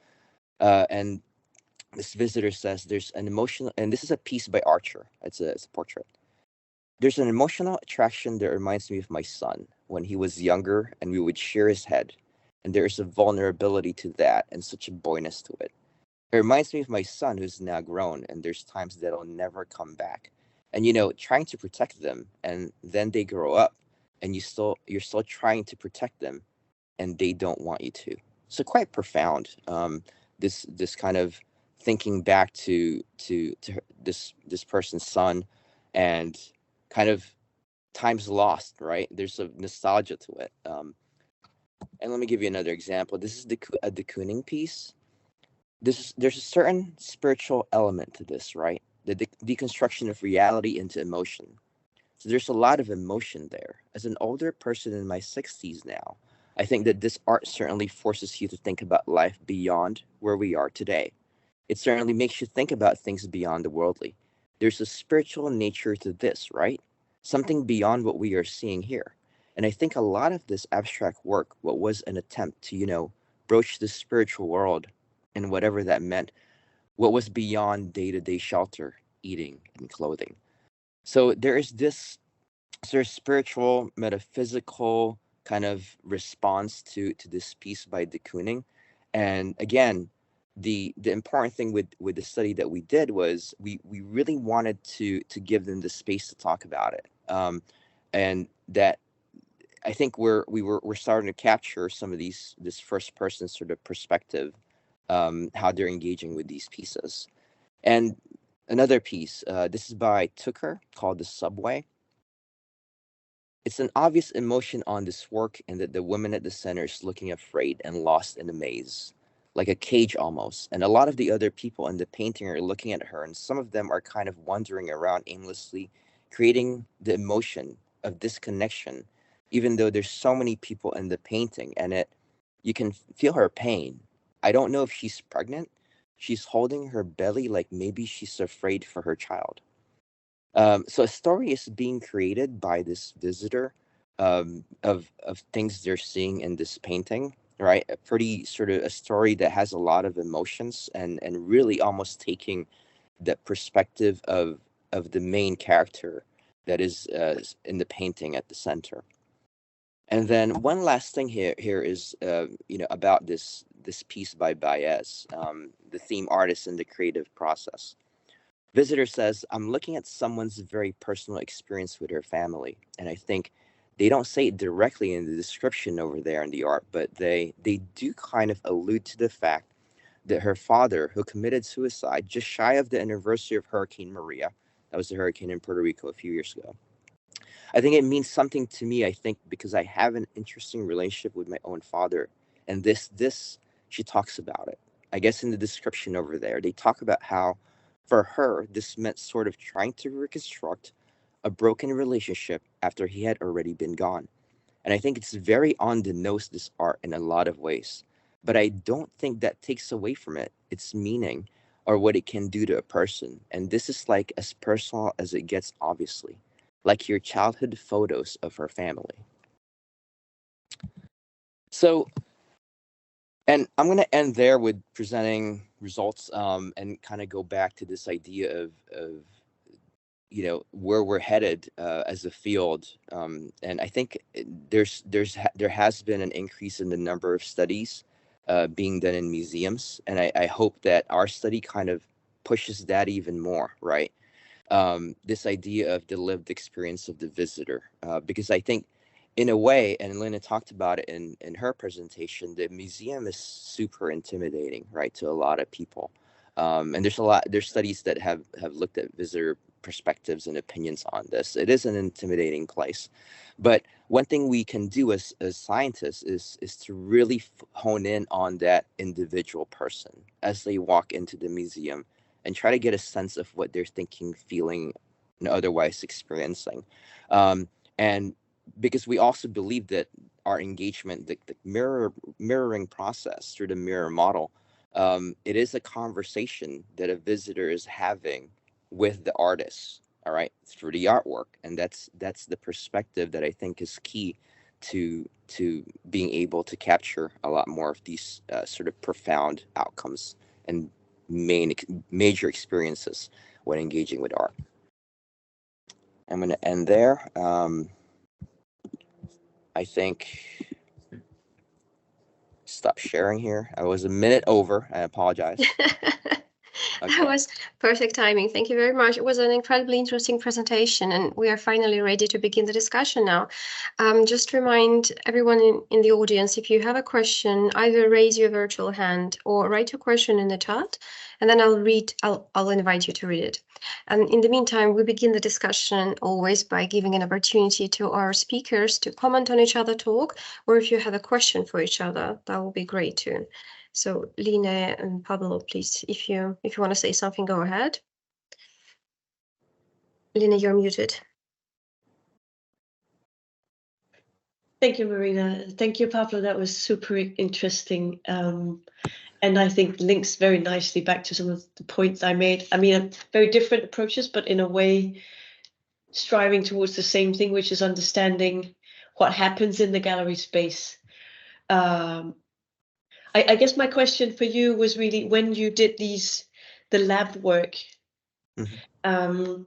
and this visitor says there's an emotional, and this is a piece by Archer. It's a portrait. There's an emotional attraction that reminds me of my son when he was younger and we would share his head. And there is a vulnerability to that and such a buoyness to it. It reminds me of my son who's now grown, and there's times that'll never come back. And trying to protect them, and then they grow up, and you're still trying to protect them, and they don't want you to. So quite profound. This kind of thinking back to this person's son, and kind of times lost, right? There's a nostalgia to it. And let me give you another example. This is a de Kooning piece. There's a certain spiritual element to this, right? The deconstruction of reality into emotion. So there's a lot of emotion there. As an older person in my 60s now, I think that this art certainly forces you to think about life beyond where we are today. It certainly makes you think about things beyond the worldly. There's a spiritual nature to this, right? Something beyond what we are seeing here. And I think a lot of this abstract work, what was an attempt to, broach the spiritual world and whatever that meant, what was beyond day-to-day shelter, eating, and clothing. So there is this sort of spiritual, metaphysical kind of response to this piece by de Kooning. And again, the important thing with the study that we did was we really wanted to give them the space to talk about it, and that I think we're starting to capture some of this first person sort of perspective, how they're engaging with these pieces. And another piece, this is by Tucker, called The Subway. It's an obvious emotion on this work, and that the woman at the center is looking afraid and lost in a maze, like a cage almost. And a lot of the other people in the painting are looking at her, and some of them are kind of wandering around aimlessly, creating the emotion of disconnection, even though there's so many people in the painting, and you can feel her pain. I don't know if she's pregnant. She's holding her belly like maybe she's afraid for her child. So a story is being created by this visitor, of things they're seeing in this painting, right? A pretty sort of a story that has a lot of emotions, and really almost taking the perspective of the main character that is in the painting at the center. And then one last thing here is about this piece by Baez, the theme artist and the creative process. Visitor says, I'm looking at someone's very personal experience with her family. And I think they don't say it directly in the description over there in the art, but they do kind of allude to the fact that her father, who committed suicide just shy of the anniversary of Hurricane Maria, that was the hurricane in Puerto Rico a few years ago. I think it means something to me, I think, because I have an interesting relationship with my own father. And this she talks about it. I guess in the description over there, they talk about how for her, this meant sort of trying to reconstruct a broken relationship after he had already been gone. And I think it's very on the nose, this art, in a lot of ways. But I don't think that takes away from its meaning or what it can do to a person. And this is like as personal as it gets, obviously, like your childhood photos of her family. So, and I'm going to end there with presenting results, and kind of go back to this idea of where we're headed as a field. And I think there has been an increase in the number of studies being done in museums, and I hope that our study kind of pushes that even more, right? This idea of the lived experience of the visitor, because I think in a way, and Lena talked about it in her presentation, the museum is super intimidating, right, to a lot of people. And there's studies that have looked at visitor perspectives and opinions on this. It is an intimidating place. But one thing we can do as scientists is to really hone in on that individual person as they walk into the museum, and try to get a sense of what they're thinking, feeling, and otherwise experiencing. And because we also believe that our engagement, the mirroring process through the mirror model, it is a conversation that a visitor is having with the artists, all right, through the artwork. And that's the perspective that I think is key to being able to capture a lot more of these sort of profound outcomes and major experiences when engaging with art. I'm going to end there. I think stop sharing here. I was a minute over. I apologize. That was perfect timing. Thank you very much. It was an incredibly interesting presentation, and we are finally ready to begin the discussion now. Just remind everyone in the audience, if you have a question, either raise your virtual hand or write your question in the chat, and then I'll invite you to read it. And in the meantime, we begin the discussion always by giving an opportunity to our speakers to comment on each other's talk, or if you have a question for each other, that would be great too. So Line and Pablo, please, if you want to say something, go ahead. Line, you're muted. Thank you, Marina. Thank you, Pablo. That was super interesting. And I think links very nicely back to some of the points I made. I mean, very different approaches, but in a way, striving towards the same thing, which is understanding what happens in the gallery space. I guess my question for you was really when you did the lab work, the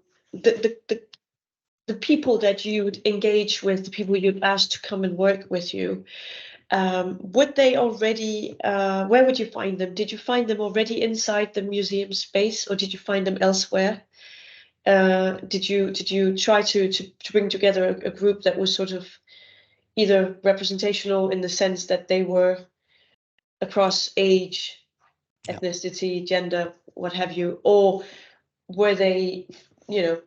people that you would engage with, the people you'd ask to come and work with you, would they already, where would you find them? Did you find them already inside the museum space, or did you find them elsewhere? Did you try to bring together a group that was sort of either representational in the sense that they were across age, ethnicity, gender, what have you, or were they,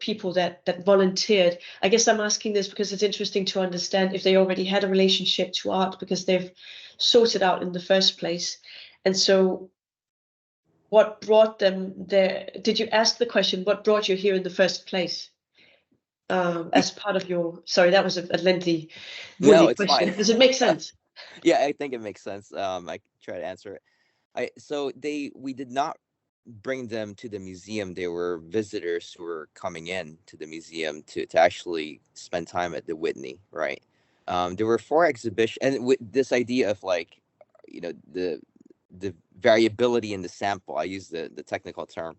people that volunteered? I guess I'm asking this because it's interesting to understand if they already had a relationship to art because they've sought it out in the first place. And so what brought them there? Did you ask the question, what brought you here in the first place? As part of your, sorry, that was a lengthy question. Fine. Does it make sense? Yeah, I think it makes sense. I try to answer it. We did not bring them to the museum. They were visitors who were coming in to the museum to actually spend time at the Whitney, right? There were 4 exhibitions, and with this idea of the variability in the sample, I use the technical term.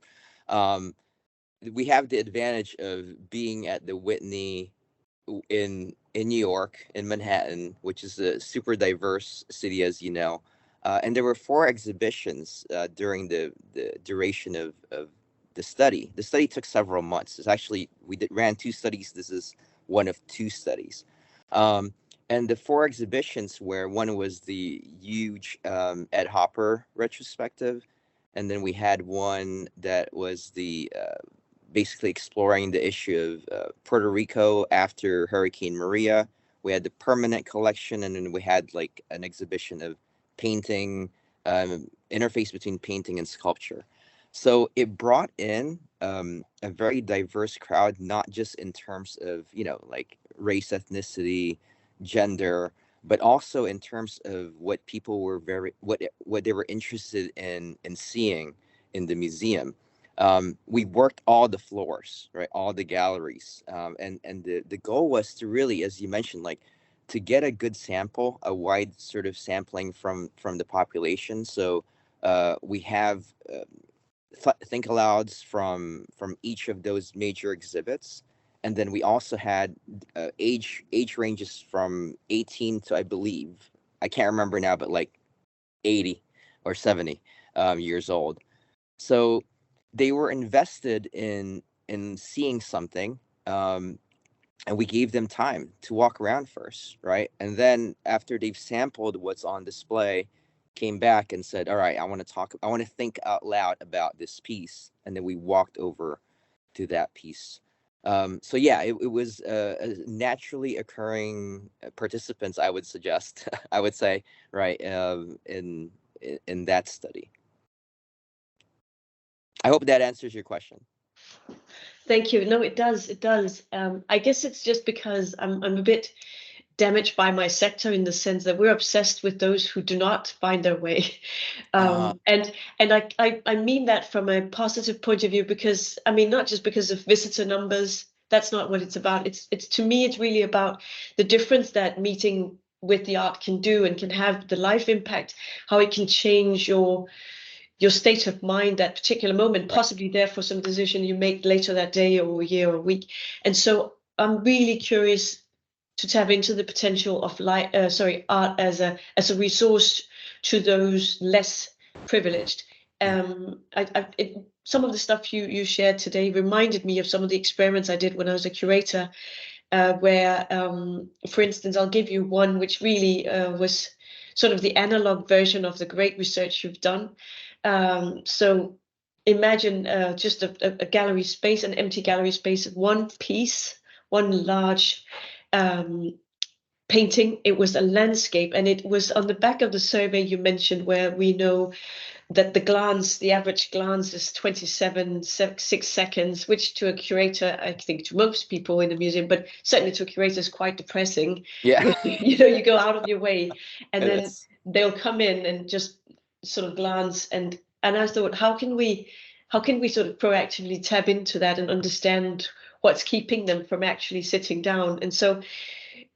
We have the advantage of being at the Whitney in New York, in Manhattan, which is a super diverse city, as you know. And there were 4 exhibitions during the duration of the study. The study took several months. It's actually, ran 2 studies. This is one of 2 studies. And the 4 exhibitions, where one was the huge Ed Hopper retrospective, and then we had one that was the basically exploring the issue of Puerto Rico after Hurricane Maria. We had the permanent collection, and then we had like an exhibition of painting, interface between painting and sculpture. So it brought in a very diverse crowd, not just in terms of, like race, ethnicity, gender, but also in terms of what people were what they were interested in seeing in the museum. We worked all the floors, right? All the galleries. And the goal was to really, as you mentioned, like to get a good sample, a wide sort of sampling from the population. So we have think alouds from each of those major exhibits. And then we also had age ranges from 18 to, I believe, I can't remember now, but like 80 or 70 years old. So they were invested in seeing something, and we gave them time to walk around first, right? And then after they've sampled what's on display, came back and said, all right, I want to think out loud about this piece. And then we walked over to that piece. So yeah, it was naturally occurring participants, I would suggest, I would say, right, in that study. I hope that answers your question. Thank you. No, it does. It does. I guess it's just because I'm a bit damaged by my sector in the sense that we're obsessed with those who do not find their way. And I mean that from a positive point of view, because I mean, not just because of visitor numbers, that's not what it's about. It's to me, it's really about the difference that meeting with the art can do and can have, the life impact, how it can change your state of mind that particular moment, possibly therefore some decision you make later that day or a year or a week. And so I'm really curious to tap into the potential of art as a resource to those less privileged. Some of the stuff you shared today reminded me of some of the experiments I did when I was a curator, where, for instance, I'll give you one which really was sort of the analog version of the great research you've done. So imagine just a gallery space, an empty gallery space, one piece, one large painting. It was a landscape, and it was on the back of the survey you mentioned, where we know that the average glance is 6 seconds, which to a curator, I think to most people in the museum, but certainly to a curator, is quite depressing. Yeah. You go out of your way, and then they'll come in and just sort of glance. And I thought, how can we sort of proactively tap into that and understand what's keeping them from actually sitting down? And so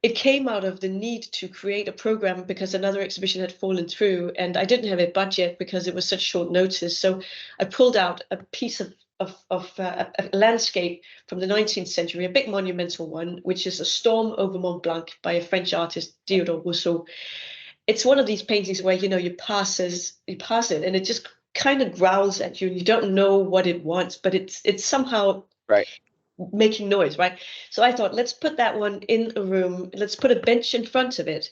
it came out of the need to create a program because another exhibition had fallen through, and I didn't have a budget because it was such short notice. So I pulled out a piece of a landscape from the 19th century, a big monumental one, which is A Storm over Mont Blanc by a French artist, Théodore Rousseau. It's one of these paintings where, you pass it and it just kind of growls at you, and you don't know what it wants, but it's somehow making noise, right? So I thought, let's put that one in a room, let's put a bench in front of it,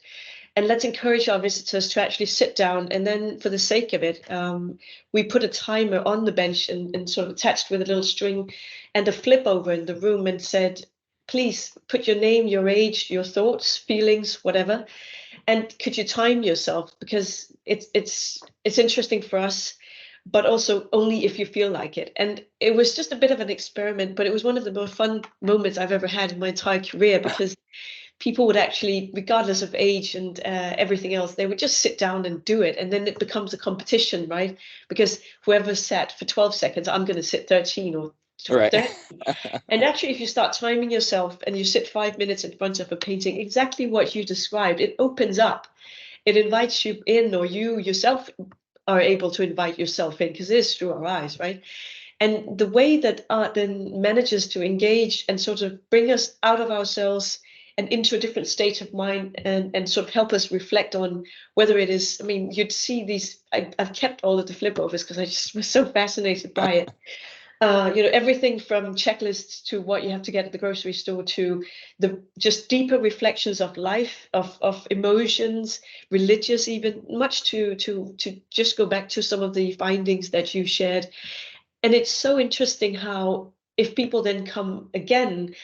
and let's encourage our visitors to actually sit down. And then for the sake of it, we put a timer on the bench and sort of attached with a little string and a flip over in the room, and said, please put your name, your age, your thoughts, feelings, whatever, and could you time yourself, because it's interesting for us, but also only if you feel like it. And it was just a bit of an experiment, but it was one of the most fun moments I've ever had in my entire career, because people would actually, regardless of age and everything else, they would just sit down and do it. And then it becomes a competition, right? Because whoever sat for 12 seconds, I'm going to sit 13 or 30. And actually, if you start timing yourself and you sit 5 minutes in front of a painting, exactly what you described, it opens up. It invites you in, or you yourself are able to invite yourself in, because it is through our eyes, right? And the way that art then manages to engage and sort of bring us out of ourselves and into a different state of mind, and sort of help us reflect on whether it is, I mean, you'd see these, I've kept all of the flip overs because I just was so fascinated by it. Everything from checklists to what you have to get at the grocery store, to the just deeper reflections of life, of emotions, religious, even much to just go back to some of the findings that you shared. And it's so interesting how, if people then come again,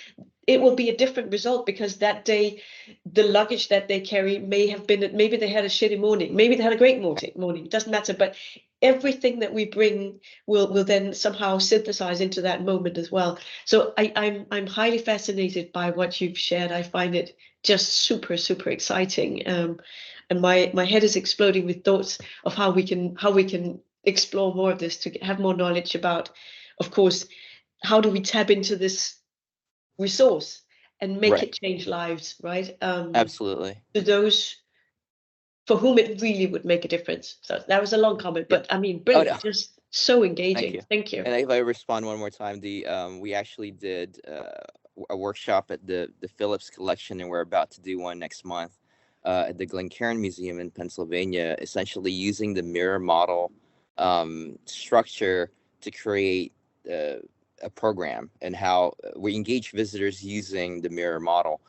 it will be a different result, because that day the luggage that they carry may have been, maybe they had a shitty morning, maybe they had a great morning, doesn't matter, but everything that we bring will then somehow synthesize into that moment as well. So I'm highly fascinated by what you've shared. I find it just super exciting, and my head is exploding with thoughts of how we can explore more of this, to have more knowledge about, of course, how do we tap into this resource and make it change lives, right? Absolutely. To those for whom it really would make a difference. So that was a long comment, but I mean, brilliant. Just so engaging. Thank you. And if I respond one more time, we actually did a workshop at the Phillips collection, and we're about to do one next month at the Glencairn Museum in Pennsylvania, essentially using the mirror model structure to create a program, and how we engage visitors using the mirror model.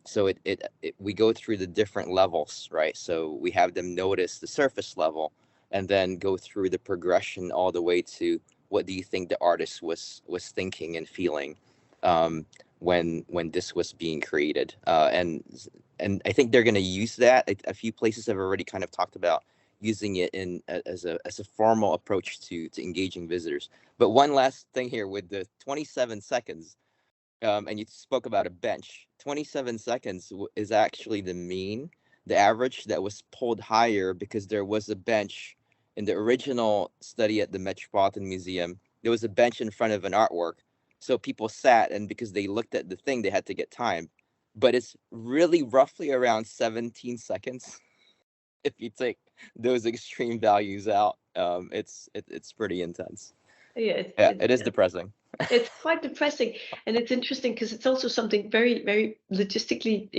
So we go through the different levels, right? So we have them notice the surface level, and then go through the progression all the way to, what do you think the artist was thinking and feeling when this was being created? And I think they're going to use that. A few places have already kind of talked about using it as a formal approach to engaging visitors. But one last thing here with the 27 seconds. and you spoke about a bench. 27 seconds is actually the mean, the average that was pulled higher because there was a bench in the original study at the Metropolitan Museum. There was a bench in front of an artwork. So people sat, and because they looked at the thing, they had to get time. But it's really roughly around 17 seconds. If you take those extreme values out, it's pretty intense. Yeah, It is depressing. It's quite depressing, and it's interesting because it's also something very, very logistically,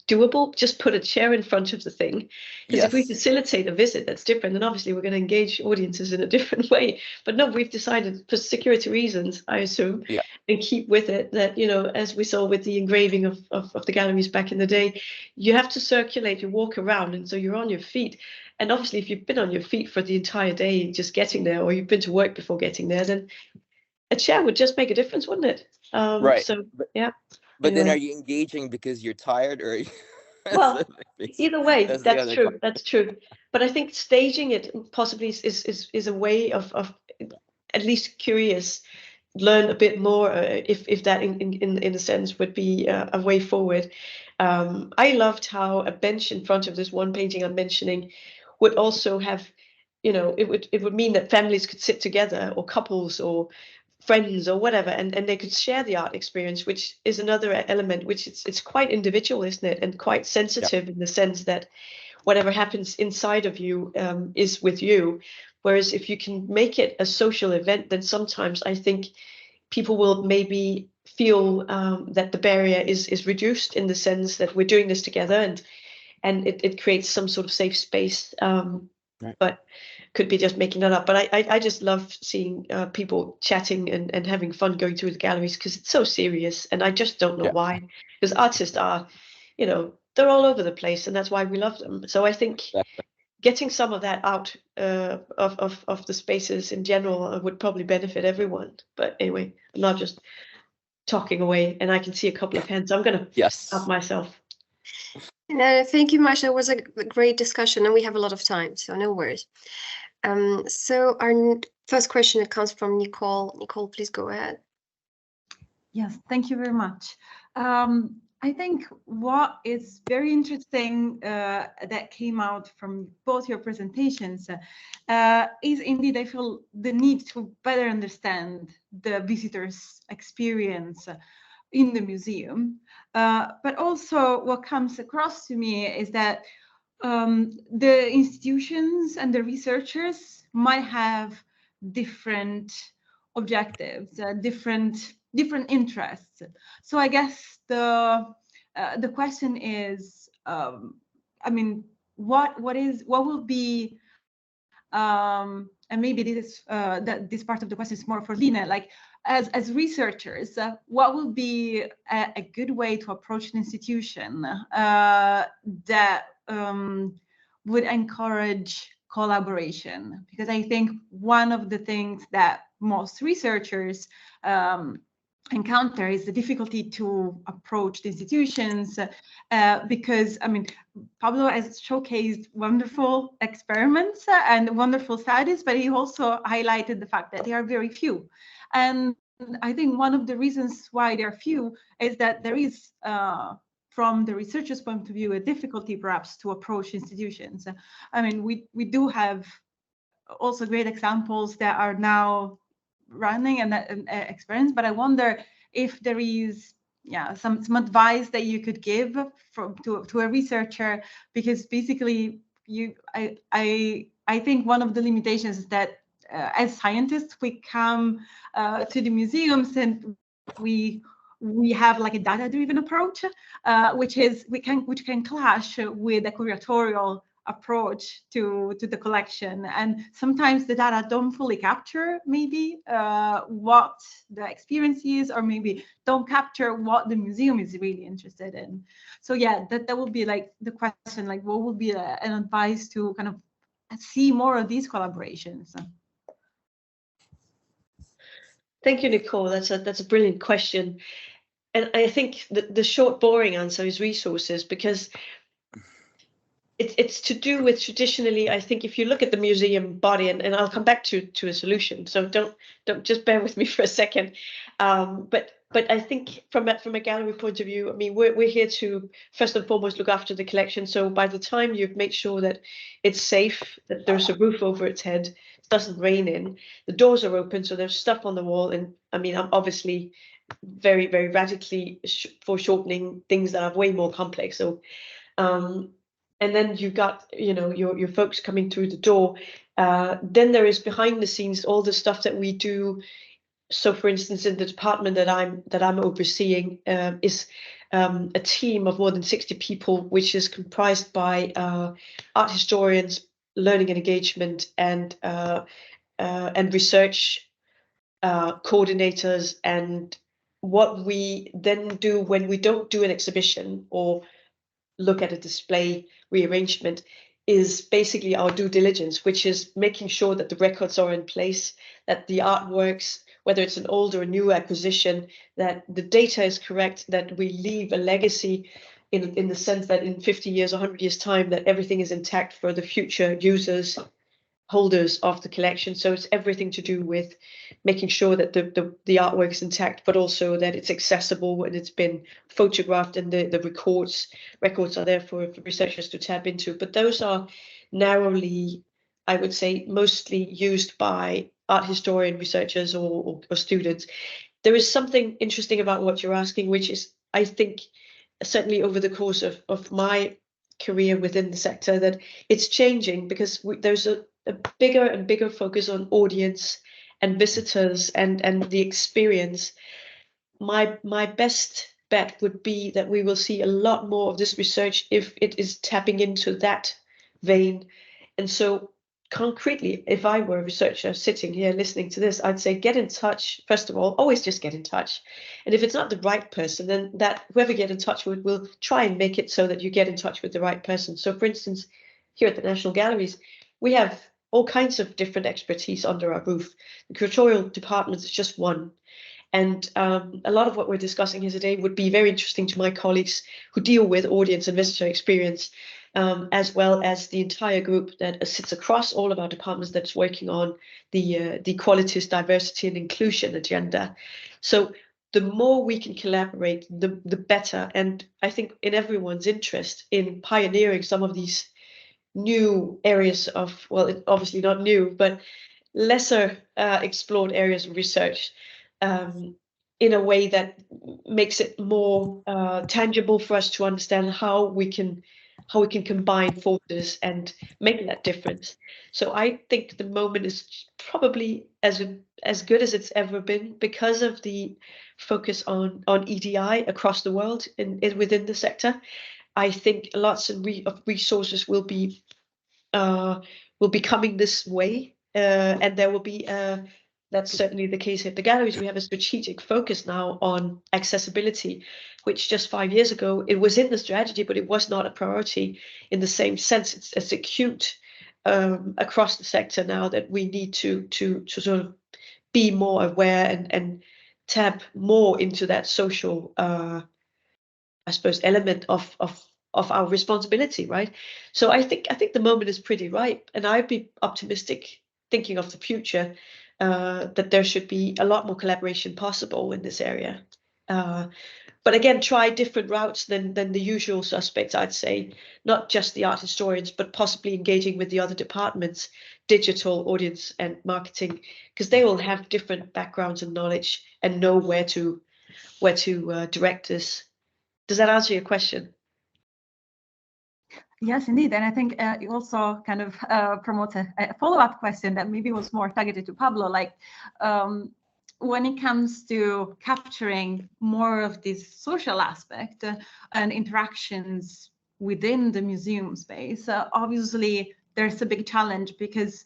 doable. Just put a chair in front of the thing, because if we facilitate a visit, that's different, and obviously we're going to engage audiences in a different way. But no, we've decided for security reasons, I assume, and keep with it that, as we saw with the engraving of the galleries back in the day, you have to circulate, you walk around, and so you're on your feet. And obviously, if you've been on your feet for the entire day just getting there, or you've been to work before getting there, then a chair would just make a difference, wouldn't it? Right. So, yeah. But anyway. then are you engaging because you're tired, or Well, either way, that's true. Question. That's true. But I think staging it possibly is a way of at least curious, learn a bit more, if that in a sense would be a way forward. I loved how a bench in front of this one painting I'm mentioning would also have, it would mean that families could sit together, or couples, or friends, or whatever, and they could share the art experience, which is another element, which it's quite individual, isn't it, and quite sensitive in the sense that whatever happens inside of you is with you. Whereas if you can make it a social event, then sometimes I think people will maybe feel that the barrier is reduced, in the sense that we're doing this together, and it creates some sort of safe space. But could be just making that up. But I just love seeing people chatting and having fun going through the galleries, because it's so serious, and I just don't know why. Because artists are, they're all over the place, and that's why we love them. So I think getting some of that out of the spaces in general would probably benefit everyone. But anyway, I'm not just talking away, and I can see a couple of hands. I'm going to stop myself. No, thank you much. That was a great discussion, and we have a lot of time, so no worries. So our first question, it comes from Nicole. Nicole, please go ahead. Yes, thank you very much. I think what is very interesting that came out from both your presentations is indeed, I feel, the need to better understand the visitor's experience in the museum. But also what comes across to me is that the institutions and the researchers might have different objectives, different interests. So I guess the question is, I mean, what will be, and maybe this is that this part of the question is more for Lina, like as researchers, what will be a good way to approach an institution that would encourage collaboration? Because I think one of the things that most researchers encounter is the difficulty to approach the institutions, because, I mean, Pablo has showcased wonderful experiments and wonderful studies, but he also highlighted the fact that there are very few. And I think one of the reasons why there are few is that there is, from the researcher's point of view, a difficulty perhaps to approach institutions. I mean, we do have also great examples that are now running and experience, but I wonder if there is some advice that you could give to a researcher, because basically I think one of the limitations is that as scientists we come to the museums and we have like a data-driven approach, which can clash with a curatorial approach to the collection, and sometimes the data don't fully capture maybe what the experience is, or maybe don't capture what the museum is really interested in. So yeah, that would be like the question, like what would be an advice to kind of see more of these collaborations? Thank you, Nicole. That's a brilliant question, and I think the short, boring answer is resources, because it's to do with traditionally, I think if you look at the museum body, and I'll come back to a solution, so don't just bear with me for a second. But I think from a gallery point of view, I mean, we're here to first and foremost look after the collection. So by the time you've made sure that it's safe, that there's a roof over its head, it doesn't rain in, the doors are open, so there's stuff on the wall. And I mean, I'm obviously very, very radically foreshortening things that are way more complex. So and then you've got, you know, your folks coming through the door. Then there is behind the scenes all the stuff that we do. So, for instance, in the department that I'm overseeing is a team of more than 60 people, which is comprised by art historians, learning and engagement, and research coordinators. And what we then do when we don't do an exhibition or look at a display rearrangement is basically our due diligence, which is making sure that the records are in place, that the artworks, whether it's an old or a new acquisition, that the data is correct, that we leave a legacy in the sense that in 50 years, 100 years time, that everything is intact for the future users, holders of the collection. So it's everything to do with making sure that the artwork is intact, but also that it's accessible and it's been photographed, and the records are there for researchers to tap into. But those are narrowly, I would say, mostly used by art historian researchers or students. There is something interesting about what you're asking, which is, I think, certainly over the course of my career within the sector, that it's changing, because there's a bigger and bigger focus on audience and visitors and the experience. My best bet would be that we will see a lot more of this research if it is tapping into that vein. And so concretely, if I were a researcher sitting here listening to this, I'd say get in touch. First of all, always just get in touch. And if it's not the right person, then that whoever you get in touch with will try and make it so that you get in touch with the right person. So for instance, here at the National Galleries, we have all kinds of different expertise under our roof. The curatorial department is just one. And a lot of what we're discussing here today would be very interesting to my colleagues who deal with audience and visitor experience, as well as the entire group that sits across all of our departments that's working on the qualities, diversity and inclusion agenda. So the more we can collaborate, the better. And I think in everyone's interest in pioneering some of these new areas of, well, obviously not new, but lesser explored areas of research, in a way that makes it more tangible for us to understand how we can combine forces and make that difference. So I think the moment is probably as good as it's ever been, because of the focus on EDI across the world within the sector. I think lots of resources will be coming this way, and there will be. That's certainly the case at the galleries. We have a strategic focus now on accessibility, which just 5 years ago it was in the strategy, but it was not a priority in the same sense. It's acute across the sector now that we need to sort of be more aware and tap more into that social, I suppose, element of our responsibility, right? So I think the moment is pretty ripe, and I'd be optimistic thinking of the future, that there should be a lot more collaboration possible in this area. But again, try different routes than the usual suspects, I'd say. Not just the art historians, but possibly engaging with the other departments, digital, audience and marketing, because they will have different backgrounds and knowledge and know where to direct this. Does that answer your question? Yes, indeed. And I think it also kind of promotes a follow-up question that maybe was more targeted to Pablo, like when it comes to capturing more of this social aspect and interactions within the museum space, obviously there's a big challenge, because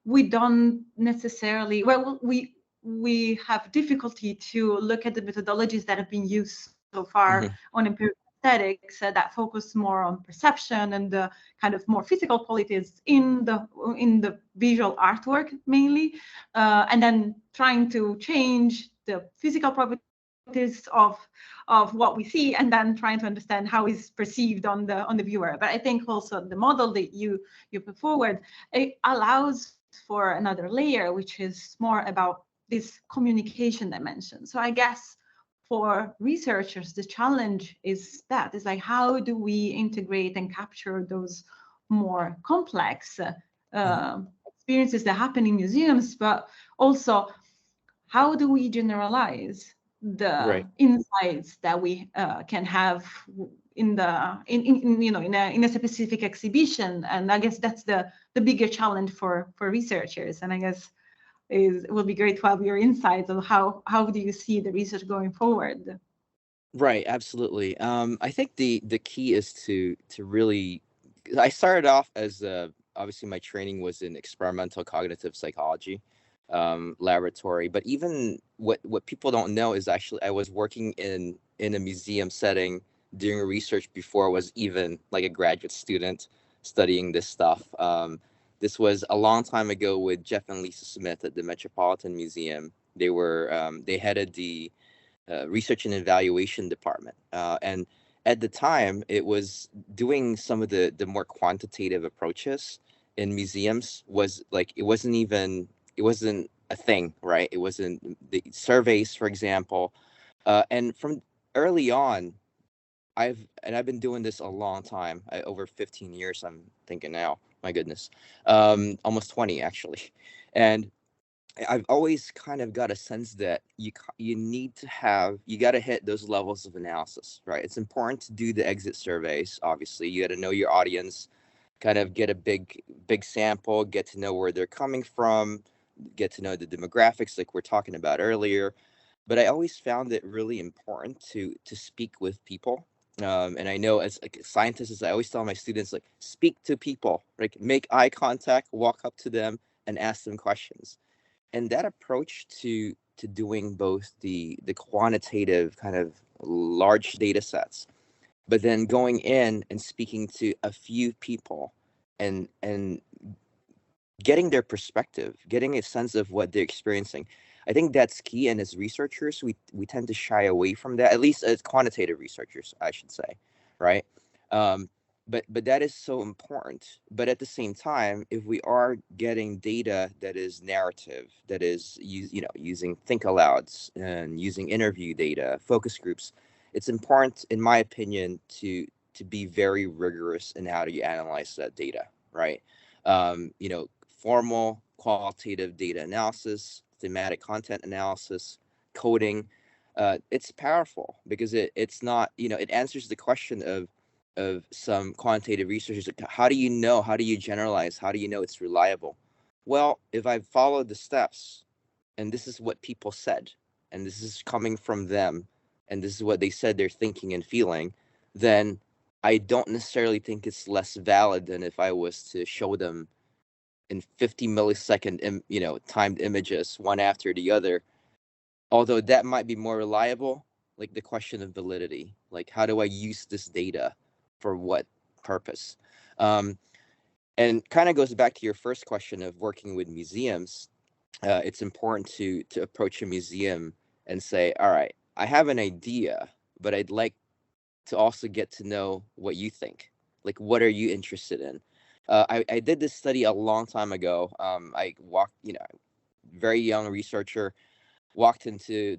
we don't necessarily, well, we have difficulty to look at the methodologies that have been used so far on empirical aesthetics that focus more on perception and the kind of more physical qualities in the visual artwork mainly, and then trying to change the physical properties notice of what we see, and then trying to understand how it's perceived on the viewer. But I think also the model that you put forward, it allows for another layer, which is more about this communication dimension. So I guess for researchers, the challenge is that it's like, how do we integrate and capture those more complex experiences that happen in museums, but also how do we generalize the insights that we can have in a specific exhibition? And I guess that's the bigger challenge for researchers. And I guess it will be great to have your insights of how do you see the research going forward? Right, absolutely. I think the key is to really. I started off as obviously my training was in experimental cognitive psychology laboratory, but even what people don't know is actually I was working in a museum setting doing research before I was even like a graduate student studying this stuff. This was a long time ago with Jeff and Lisa Smith at the Metropolitan Museum. They headed the research and evaluation department, and at the time it was doing some of the more quantitative approaches in museums was like it wasn't a thing, right? It wasn't the surveys, for example, and from early on I've been doing this a long time, over 15 years I'm thinking now, my goodness, almost 20 actually. And I've always kind of got a sense that you got to hit those levels of analysis, right? It's important to do the exit surveys. Obviously, you got to know your audience, kind of get a big sample, get to know where they're coming from, get to know the demographics, like we're talking about earlier. But I always found it really important to speak with people. And I know as like scientists, I always tell my students, like, speak to people, like make eye contact, walk up to them, and ask them questions. And that approach to doing both the quantitative kind of large data sets, but then going in and speaking to a few people and getting their perspective, getting a sense of what they're experiencing, I think that's key. And as researchers, we tend to shy away from that, at least as quantitative researchers, I should say, right? But that is so important. But at the same time, if we are getting data that is narrative, that is using think alouds and using interview data, focus groups, it's important, in my opinion, to be very rigorous in how you analyze that data, right? Formal qualitative data analysis, thematic content analysis, coding, it's powerful because it's not, it answers the question of some quantitative researchers. Like, how do you generalize? How do you know it's reliable? Well, if I've followed the steps and this is what people said, and this is coming from them, and this is what they said they're thinking and feeling, then I don't necessarily think it's less valid than if I was to show them in 50 millisecond, timed images, one after the other. Although that might be more reliable, like the question of validity, like how do I use this data for what purpose? And kind of goes back to your first question of working with museums. It's important to approach a museum and say, all right, I have an idea, but I'd like to also get to know what you think. Like, what are you interested in? I did this study a long time ago. I walked, very young researcher, walked into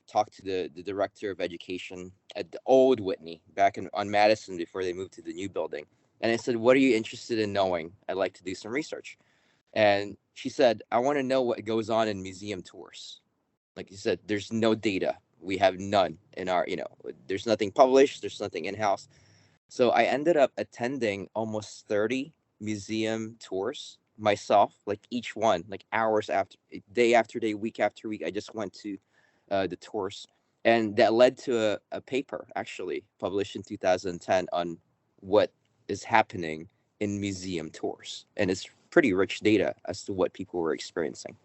talked to the director of education at the old Whitney back on Madison before they moved to the new building. And I said, what are you interested in knowing? I'd like to do some research. And she said, I want to know what goes on in museum tours. Like you said, there's no data. We have none in our, there's nothing published. There's nothing in-house. So I ended up attending almost 30 museum tours myself, like each one, like hours after, day after day, week after week. I just went to the tours. And that led to a paper actually published in 2010 on what is happening in museum tours. And it's pretty rich data as to what people were experiencing.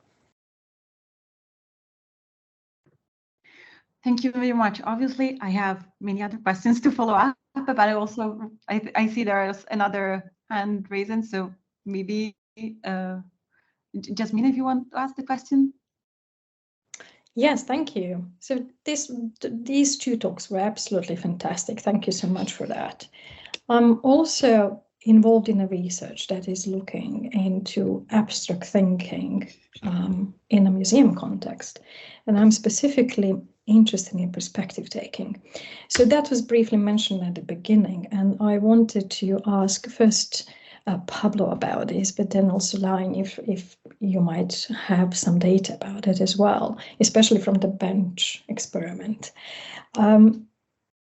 Thank you very much. Obviously, I have many other questions to follow up, but I see there's another hand raising, so maybe Jasmine, if you want to ask the question. Yes, thank you. So these two talks were absolutely fantastic. Thank you so much for that. I'm also involved in a research that is looking into abstract thinking in a museum context, and I'm specifically interested in perspective taking. So that was briefly mentioned at the beginning, and I wanted to ask first Pablo about this, but then also Line, if you might have some data about it as well, especially from the bench experiment.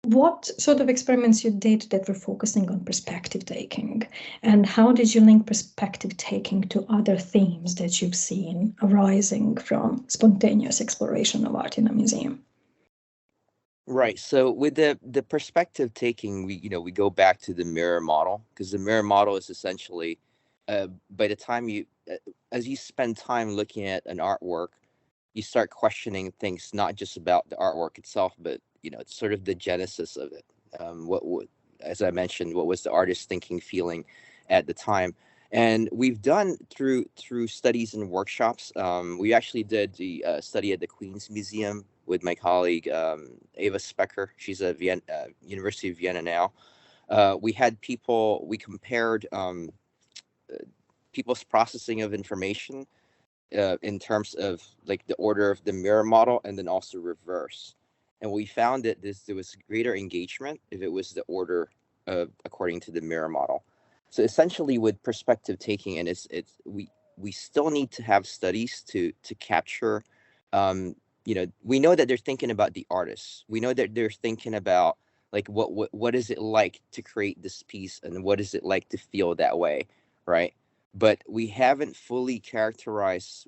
What sort of experiments you did that were focusing on perspective taking, and how did you link perspective taking to other themes that you've seen arising from spontaneous exploration of art in a museum? Right. So with the perspective taking, we go back to the mirror model, because the mirror model is essentially, by the time as you spend time looking at an artwork, you start questioning things not just about the artwork itself, but it's sort of the genesis of it. What, as I mentioned, what was the artist thinking, feeling at the time? And we've done through studies and workshops. We actually did the study at the Queen's Museum with my colleague Ava Specker. She's at University of Vienna now. We had people. We compared people's processing of information in terms of like the order of the mirror model, and then also reverse. And we found that there was greater engagement if it was the order according to the mirror model. So essentially, with perspective taking, and we still need to have studies to capture. We know that they're thinking about the artists. We know that they're thinking about like what is it like to create this piece, and what is it like to feel that way, right? But we haven't fully characterized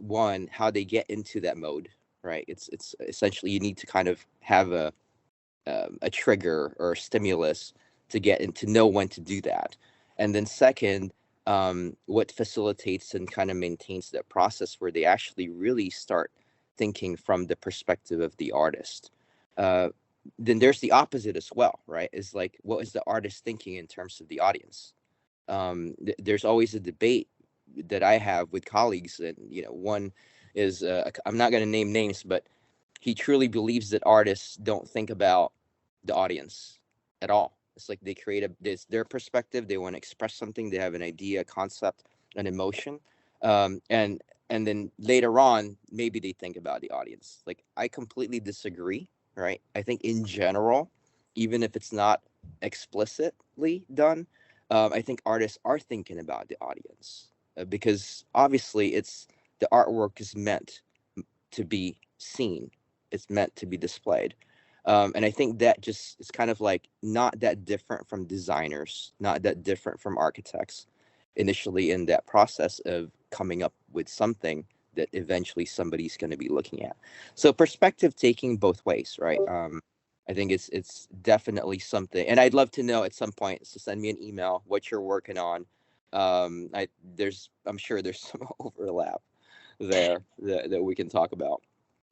how they get into that mode, right? It's essentially you need to kind of have a trigger or a stimulus to get in, to know when to do that. And then second, what facilitates and kind of maintains that process where they actually really start thinking from the perspective of the artist. Then there's the opposite as well, right? Is like, what is the artist thinking in terms of the audience? There's always a debate that I have with colleagues, and one is I'm not going to name names, but he truly believes that artists don't think about the audience at all. It's like they create this their perspective. They want to express something. They have an idea, a concept, an emotion, and then later on, maybe they think about the audience. Like, I completely disagree. Right? I think in general, even if it's not explicitly done, I think artists are thinking about the audience, because obviously the artwork is meant to be seen. It's meant to be displayed. And I think that just is kind of like not that different from designers, not that different from architects initially in that process of coming up with something that eventually somebody's going to be looking at. So perspective taking both ways, right? I think it's definitely something, and I'd love to know at some point. So send me an email what you're working on. I'm sure there's some overlap there that we can talk about.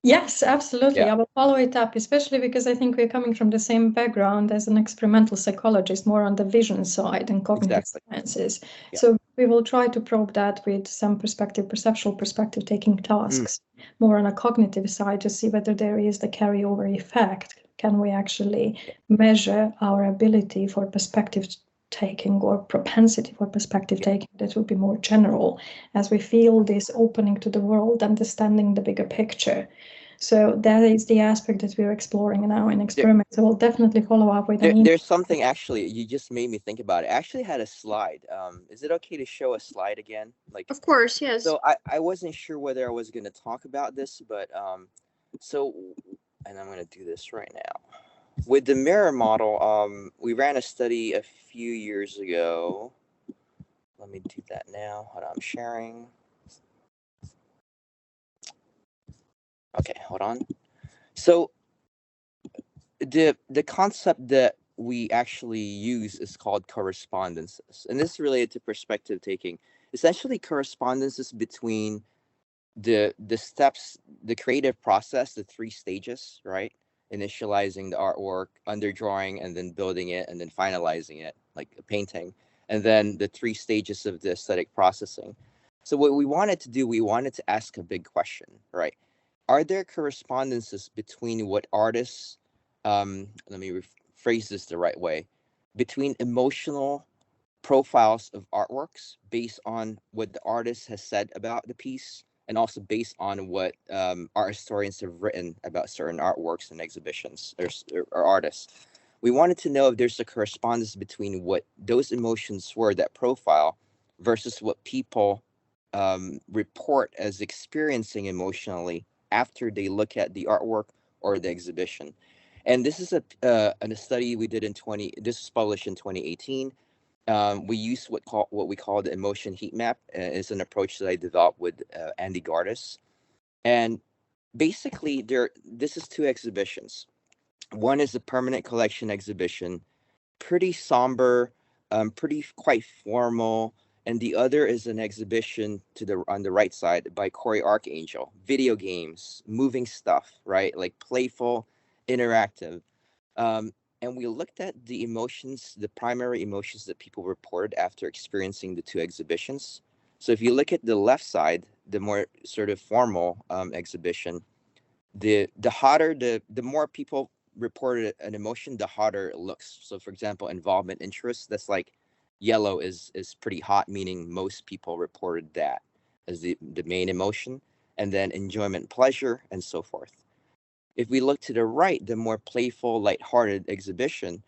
Yes, absolutely. Yeah. I will follow it up, especially because I think we're coming from the same background as an experimental psychologist, more on the vision side and cognitive sciences. Yeah. So we will try to probe that with some perceptual perspective taking tasks, more on a cognitive side, to see whether there is the carryover effect. Can we actually measure our ability for perspective taking or propensity for perspective taking that would be more general as we feel this opening to the world, understanding the bigger picture. So that is the aspect that we're exploring now in experiments. So we'll definitely follow up with there's something, actually, you just made me think about it. I actually had a slide. Is it okay to show a slide again? Like, of course, yes. So I wasn't sure whether I was going to talk about this, but and I'm going to do this right now. With the mirror model, we ran a study a few years ago. Let me do that now. Hold on, I'm sharing. Okay, hold on. So the concept that we actually use is called correspondences, and this is related to perspective taking. Essentially, correspondences between the steps, the creative process, the 3 stages, right? Initializing the artwork, underdrawing, and then building it, and then finalizing it, like a painting, and then the 3 stages of the aesthetic processing. So what we wanted to do, we wanted to ask a big question, right? are there correspondences between what artists, let me phrase this the right way, between emotional profiles of artworks based on what the artist has said about the piece, and also based on what art historians have written about certain artworks and exhibitions or artists. We wanted to know if there's a correspondence between what those emotions were, that profile, versus what people report as experiencing emotionally after they look at the artwork or the exhibition. And this is a study we did in this was published in 2018. We used what we call the emotion heat map. It's an approach that I developed with Andy Gardis. And basically, this is two exhibitions. One is a permanent collection exhibition, pretty somber, quite formal, and the other is an exhibition on the right side by Corey Archangel. Video games, moving stuff, right? Like playful, interactive. And we looked at the emotions, the primary emotions that people reported after experiencing the two exhibitions. So if you look at the left side, the more sort of formal exhibition, the more people reported an emotion, the hotter it looks. So for example, involvement, interest, that's like yellow is pretty hot, meaning most people reported that as the main emotion, and then enjoyment, pleasure, and so forth. If we look to the right, the more playful, lighthearted exhibition,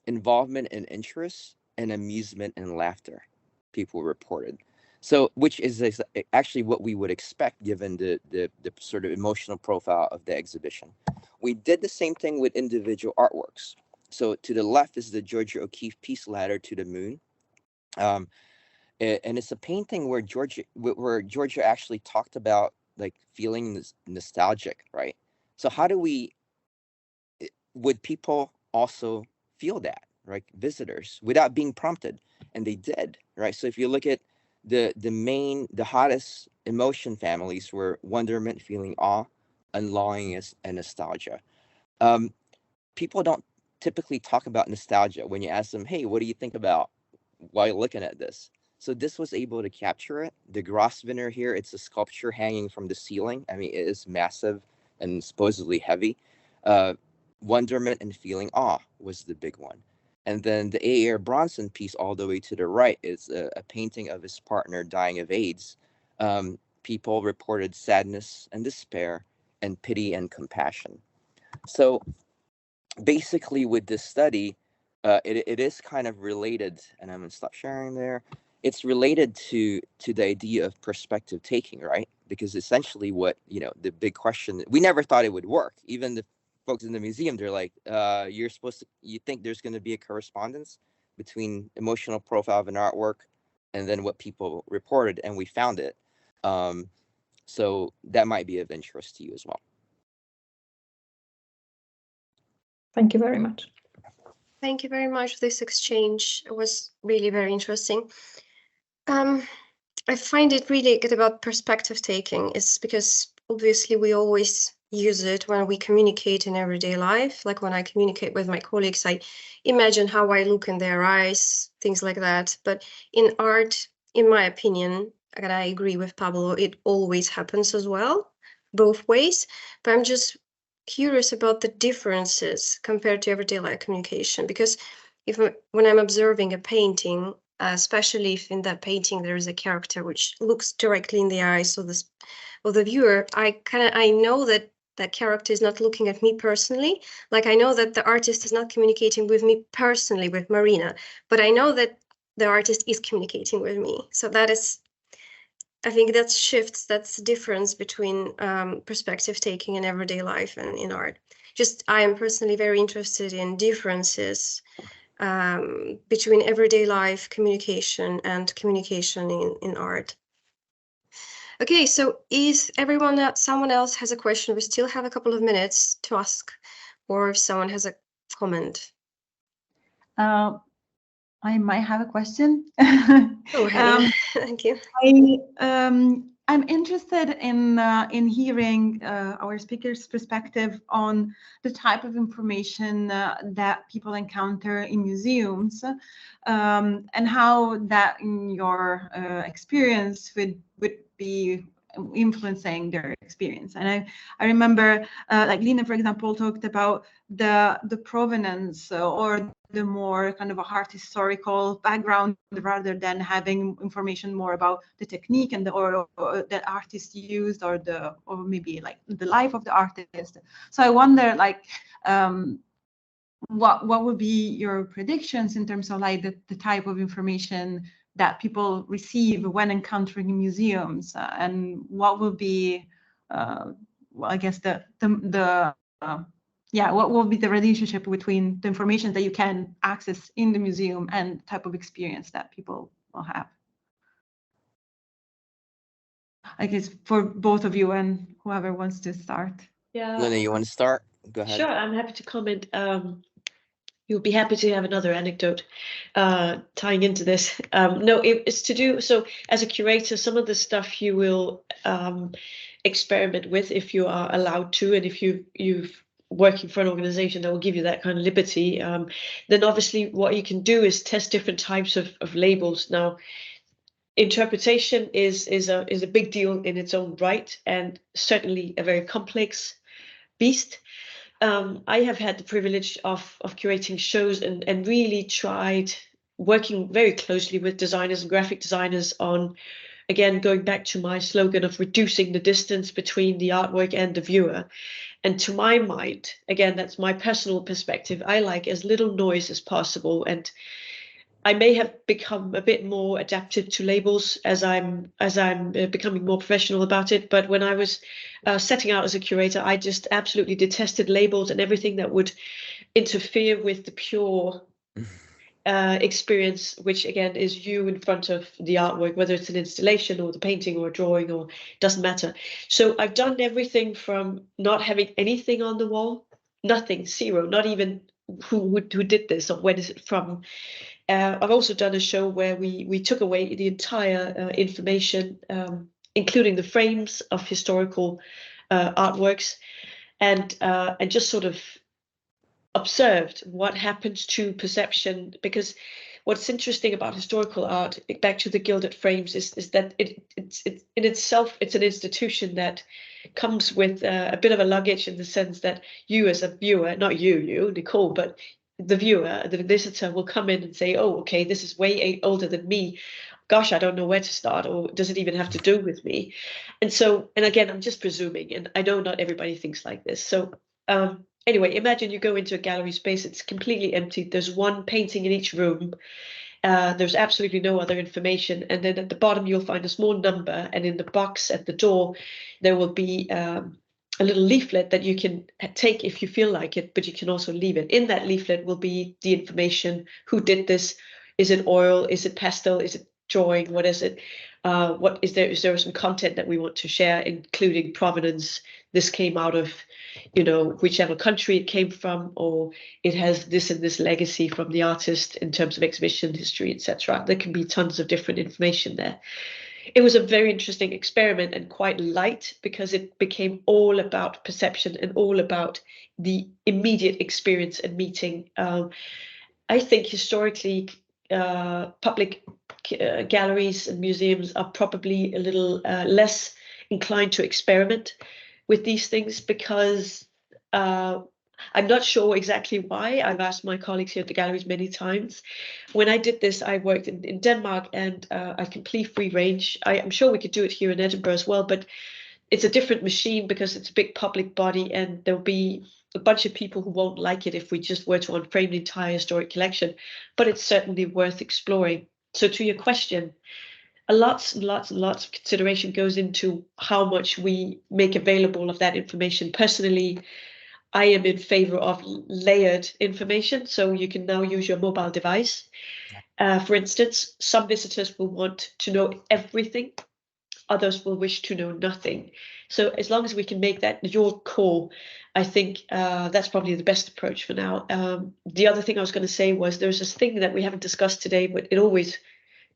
involvement and interest and amusement and laughter, people reported. So, which is actually what we would expect given the sort of emotional profile of the exhibition. We did the same thing with individual artworks. So to the left is the Georgia O'Keeffe piece Ladder to the Moon. And it's a painting where Georgia actually talked about like feeling nostalgic, right? So how would people also feel that, right? Visitors, without being prompted, and they did, right? So if you look at the hottest emotion families were wonderment, feeling awe, and longing, and nostalgia. People don't typically talk about nostalgia when you ask them, hey, what do you think about while you're looking at this? So this was able to capture it. The Grosvenor here, it's a sculpture hanging from the ceiling. I mean, it is massive and supposedly heavy. Wonderment and feeling awe was the big one. And then the A.R. Bronson piece all the way to the right is a painting of his partner dying of AIDS. People reported sadness and despair and pity and compassion. So basically with this study, it is kind of related, and I'm going to stop sharing there. It's related to the idea of perspective taking, right? Because essentially what, the big question, we never thought it would work. Even the folks in the museum, they're like, you think there's going to be a correspondence between emotional profile of an artwork and then what people reported, and we found it. So that might be of interest to you as well. Thank you very much. Thank you very much. This exchange was really very interesting. I find it really good about perspective taking is because obviously we always use it when we communicate in everyday life. Like when I communicate with my colleagues, I imagine how I look in their eyes, things like that. But in art, in my opinion, and I agree with Pablo, it always happens as well, both ways. But I'm just curious about the differences compared to everyday life communication, because when I'm observing a painting, especially if in that painting there is a character which looks directly in the eyes of the viewer, I know that that character is not looking at me personally. Like I know that the artist is not communicating with me personally, with Marina, but I know that the artist is communicating with me. So that is, I think that shifts, that's the difference between perspective taking in everyday life and in art. Just, I am personally very interested in differences between everyday life communication and communication in art. Okay, so is someone else has a question, we still have a couple of minutes to ask, or if someone has a comment. I might have a question. Oh, hey. Thank you. I'm interested in hearing our speaker's perspective on the type of information that people encounter in museums, and how that, in your experience, would be influencing their experience. And I remember, like Lina, for example, talked about the provenance or the more kind of a art historical background rather than having information more about the technique and or the artist used or maybe like the life of the artist. So I wonder, like, what would be your predictions in terms of like the type of information that people receive when encountering museums, and what will be, well, I guess what will be the relationship between the information that you can access in the museum and the type of experience that people will have? I guess for both of you and whoever wants to start. Yeah. Lina, you want to start? Go ahead. Sure, I'm happy to comment. You'll be happy to have another anecdote tying into this. No, it's to do, so as a curator, some of the stuff you will experiment with if you are allowed to, and if you've working for an organization that will give you that kind of liberty, then obviously what you can do is test different types of labels. Now, interpretation is a big deal in its own right, and certainly a very complex beast. I have had the privilege of curating shows and really tried working very closely with designers and graphic designers on, again, going back to my slogan of reducing the distance between the artwork and the viewer. And to my mind, again, that's my personal perspective, I like as little noise as possible. And I may have become a bit more adaptive to labels as I'm becoming more professional about it. But when I was setting out as a curator, I just absolutely detested labels and everything that would interfere with the pure experience, which again is you in front of the artwork, whether it's an installation or the painting or a drawing, or doesn't matter. So I've done everything from not having anything on the wall, nothing, zero, not even who did this or when is it from. I've also done a show where we took away the entire information, including the frames of historical artworks, and just sort of observed what happens to perception. Because what's interesting about historical art, back to the gilded frames, is that it's in itself, it's an institution that comes with a bit of a luggage, in the sense that you as a viewer, not you Nicole, but the viewer, the visitor, will come in and say, oh, okay, this is way older than me. Gosh, I don't know where to start, or does it even have to do with me? And so, and again, I'm just presuming, and I know not everybody thinks like this. So anyway, imagine you go into a gallery space, it's completely empty. There's one painting in each room. There's absolutely no other information. And then at the bottom, you'll find a small number. And in the box at the door, there will be a little leaflet that you can take if you feel like it, but you can also leave it. In that leaflet will be the information: who did this? Is it oil? Is it pastel? Is it drawing? What is it? What is there? Is there some content that we want to share, including provenance? This came out of, whichever country it came from, or it has this and this legacy from the artist in terms of exhibition history, etc. There can be tons of different information there. It was a very interesting experiment and quite light, because it became all about perception and all about the immediate experience and meeting. I think historically, public galleries and museums are probably a little less inclined to experiment with these things, because I'm not sure exactly why. I've asked my colleagues here at the galleries many times. When I did this, I worked in Denmark, and a complete free range. I'm sure we could do it here in Edinburgh as well, but it's a different machine because it's a big public body, and there'll be a bunch of people who won't like it if we just were to unframe the entire historic collection, but it's certainly worth exploring. So to your question, lots and lots of consideration goes into how much we make available of that information. Personally, I am in favor of layered information. So you can now use your mobile device. For instance, some visitors will want to know everything. Others will wish to know nothing. So as long as we can make that your call, I think that's probably the best approach for now. The other thing I was going to say was, there's this thing that we haven't discussed today, but it always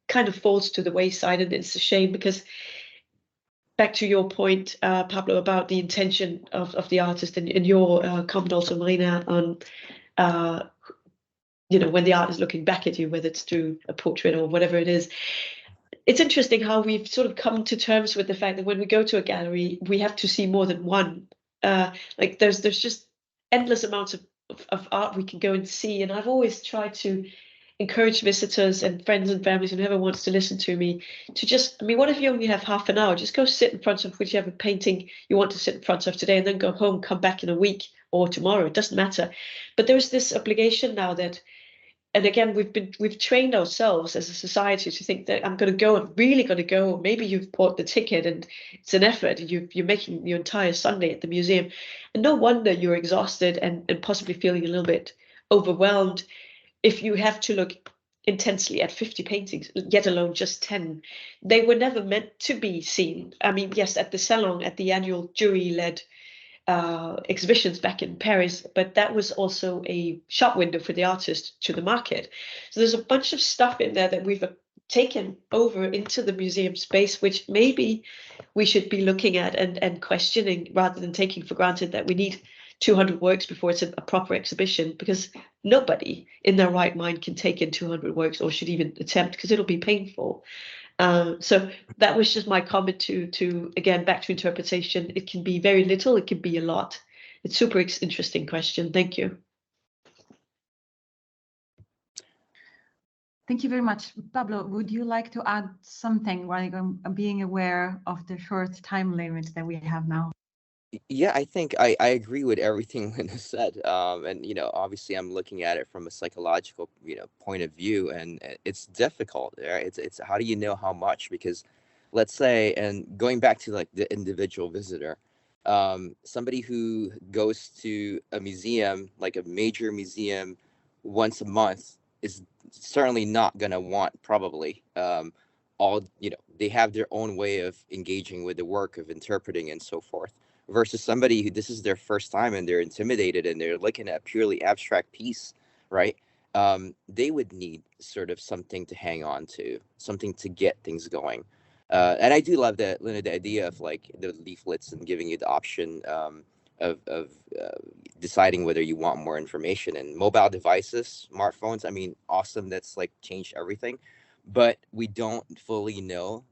kind of falls to the wayside, and it's a shame, because back to your point, Pablo, about the intention of the artist, and your comment also, Marina, on when the art is looking back at you, whether it's through a portrait or whatever it is. it's interesting how we've sort of come to terms with the fact that when we go to a gallery, we have to see more than one. Like there's just endless amounts of art we can go and see. And I've always tried to encourage visitors and friends and families, whoever wants to listen to me, to just, I mean, what if you only have half an hour? Just go sit in front of whichever painting you want to sit in front of today, and then go home, come back in a week or tomorrow. It doesn't matter. But there's this obligation now that, and again, we've trained ourselves as a society to think that I'm really going to go. Maybe you've bought the ticket and it's an effort. You're making your entire Sunday at the museum, and no wonder you're exhausted and possibly feeling a little bit overwhelmed if you have to look intensely at 50 paintings, yet alone just 10. They were never meant to be seen. I mean, yes, at the Salon, at the annual jury-led exhibitions back in Paris, but that was also a shop window for the artist to the market. So there's a bunch of stuff in there that we've taken over into the museum space, which maybe we should be looking at and questioning, rather than taking for granted that we need 200 works before it's a proper exhibition, because nobody in their right mind can take in 200 works, or should even attempt, because it'll be painful. So that was just my comment to again, back to interpretation. It can be very little, it can be a lot. It's super interesting question. Thank you. Thank you very much. Pablo, would you like to add something, like being aware of the short time limit that we have now? Yeah, I think I agree with everything Linda said. And obviously I'm looking at it from a psychological, point of view, and it's difficult, right? It's how do you know how much? Because let's say, and going back to like the individual visitor, somebody who goes to a museum, like a major museum, once a month is certainly not gonna want probably all, they have their own way of engaging with the work, of interpreting and so forth, versus somebody who this is their first time and they're intimidated and they're looking at a purely abstract piece, right? They would need sort of something to hang on to, something to get things going. And I do love that, Linda, the idea of like the leaflets and giving you the option of deciding whether you want more information. And mobile devices, smartphones, I mean, awesome. That's like changed everything. But we don't fully know,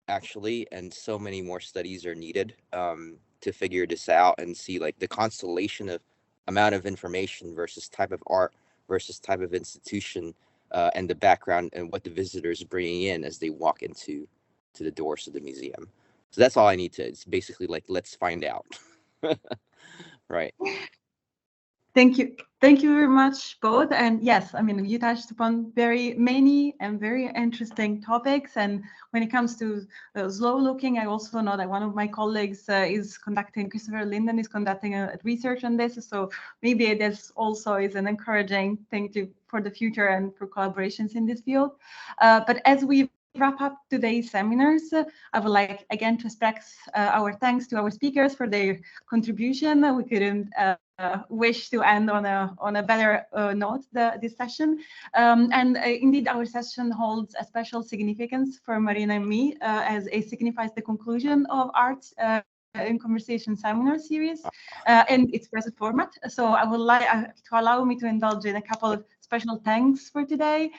actually, and so many more studies are needed to figure this out and see like the constellation of amount of information versus type of art versus type of institution, and the background and what the visitors bringing in as they walk into the doors of the museum. So that's all I need to. It's basically like, let's find out. Right. Thank you. Thank you very much, both. And yes, I mean, you touched upon very many and very interesting topics. And when it comes to slow looking, I also know that one of my colleagues Christopher Linden is conducting a research on this. So maybe this also is an encouraging thing for the future and for collaborations in this field. But as we wrap up today's seminars, I would like again to express our thanks to our speakers for their contribution. We couldn't wish to end on a better note this session, and indeed our session holds a special significance for Marina and me, as it signifies the conclusion of Arts in Conversation seminar series in its present format. So I would like to allow me to indulge in a couple of special thanks for today,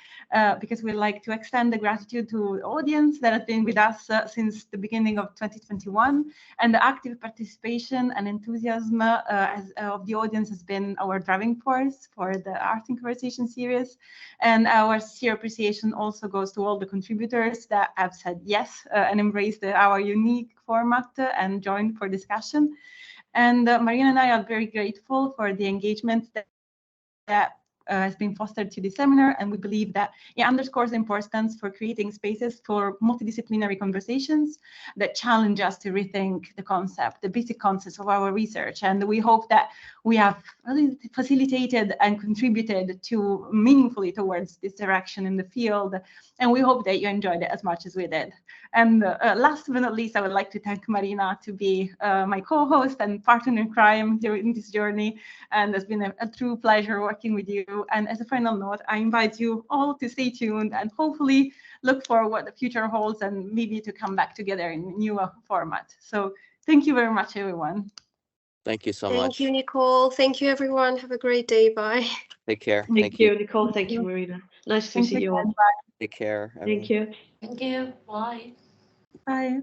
because we'd like to extend the gratitude to the audience that has been with us since the beginning of 2021, and the active participation and enthusiasm of the audience has been our driving force for the Art in Conversation series. And our sincere appreciation also goes to all the contributors that have said yes and embraced our unique format and joined for discussion. And Marina and I are very grateful for the engagement that has been fostered to the seminar, and we believe that it underscores the importance for creating spaces for multidisciplinary conversations that challenge us to rethink the basic concepts of our research. And we hope that we have really facilitated and contributed to meaningfully towards this direction in the field, and we hope that you enjoyed it as much as we did. And last but not least, I would like to thank Marina to be my co-host and partner in crime during this journey, and it's been a true pleasure working with you. And as a final note, I invite you all to stay tuned and hopefully look for what the future holds, and maybe to come back together in a newer format. So thank you very much, everyone. Thank you so Thank much. you, Nicole. Thank you, everyone. Have a great day. Bye. Take care. Thank you, Nicole. Thank you, Marina. Nice to Thanks see you all. again. Take care. Thank you. Thank you. Bye. Bye.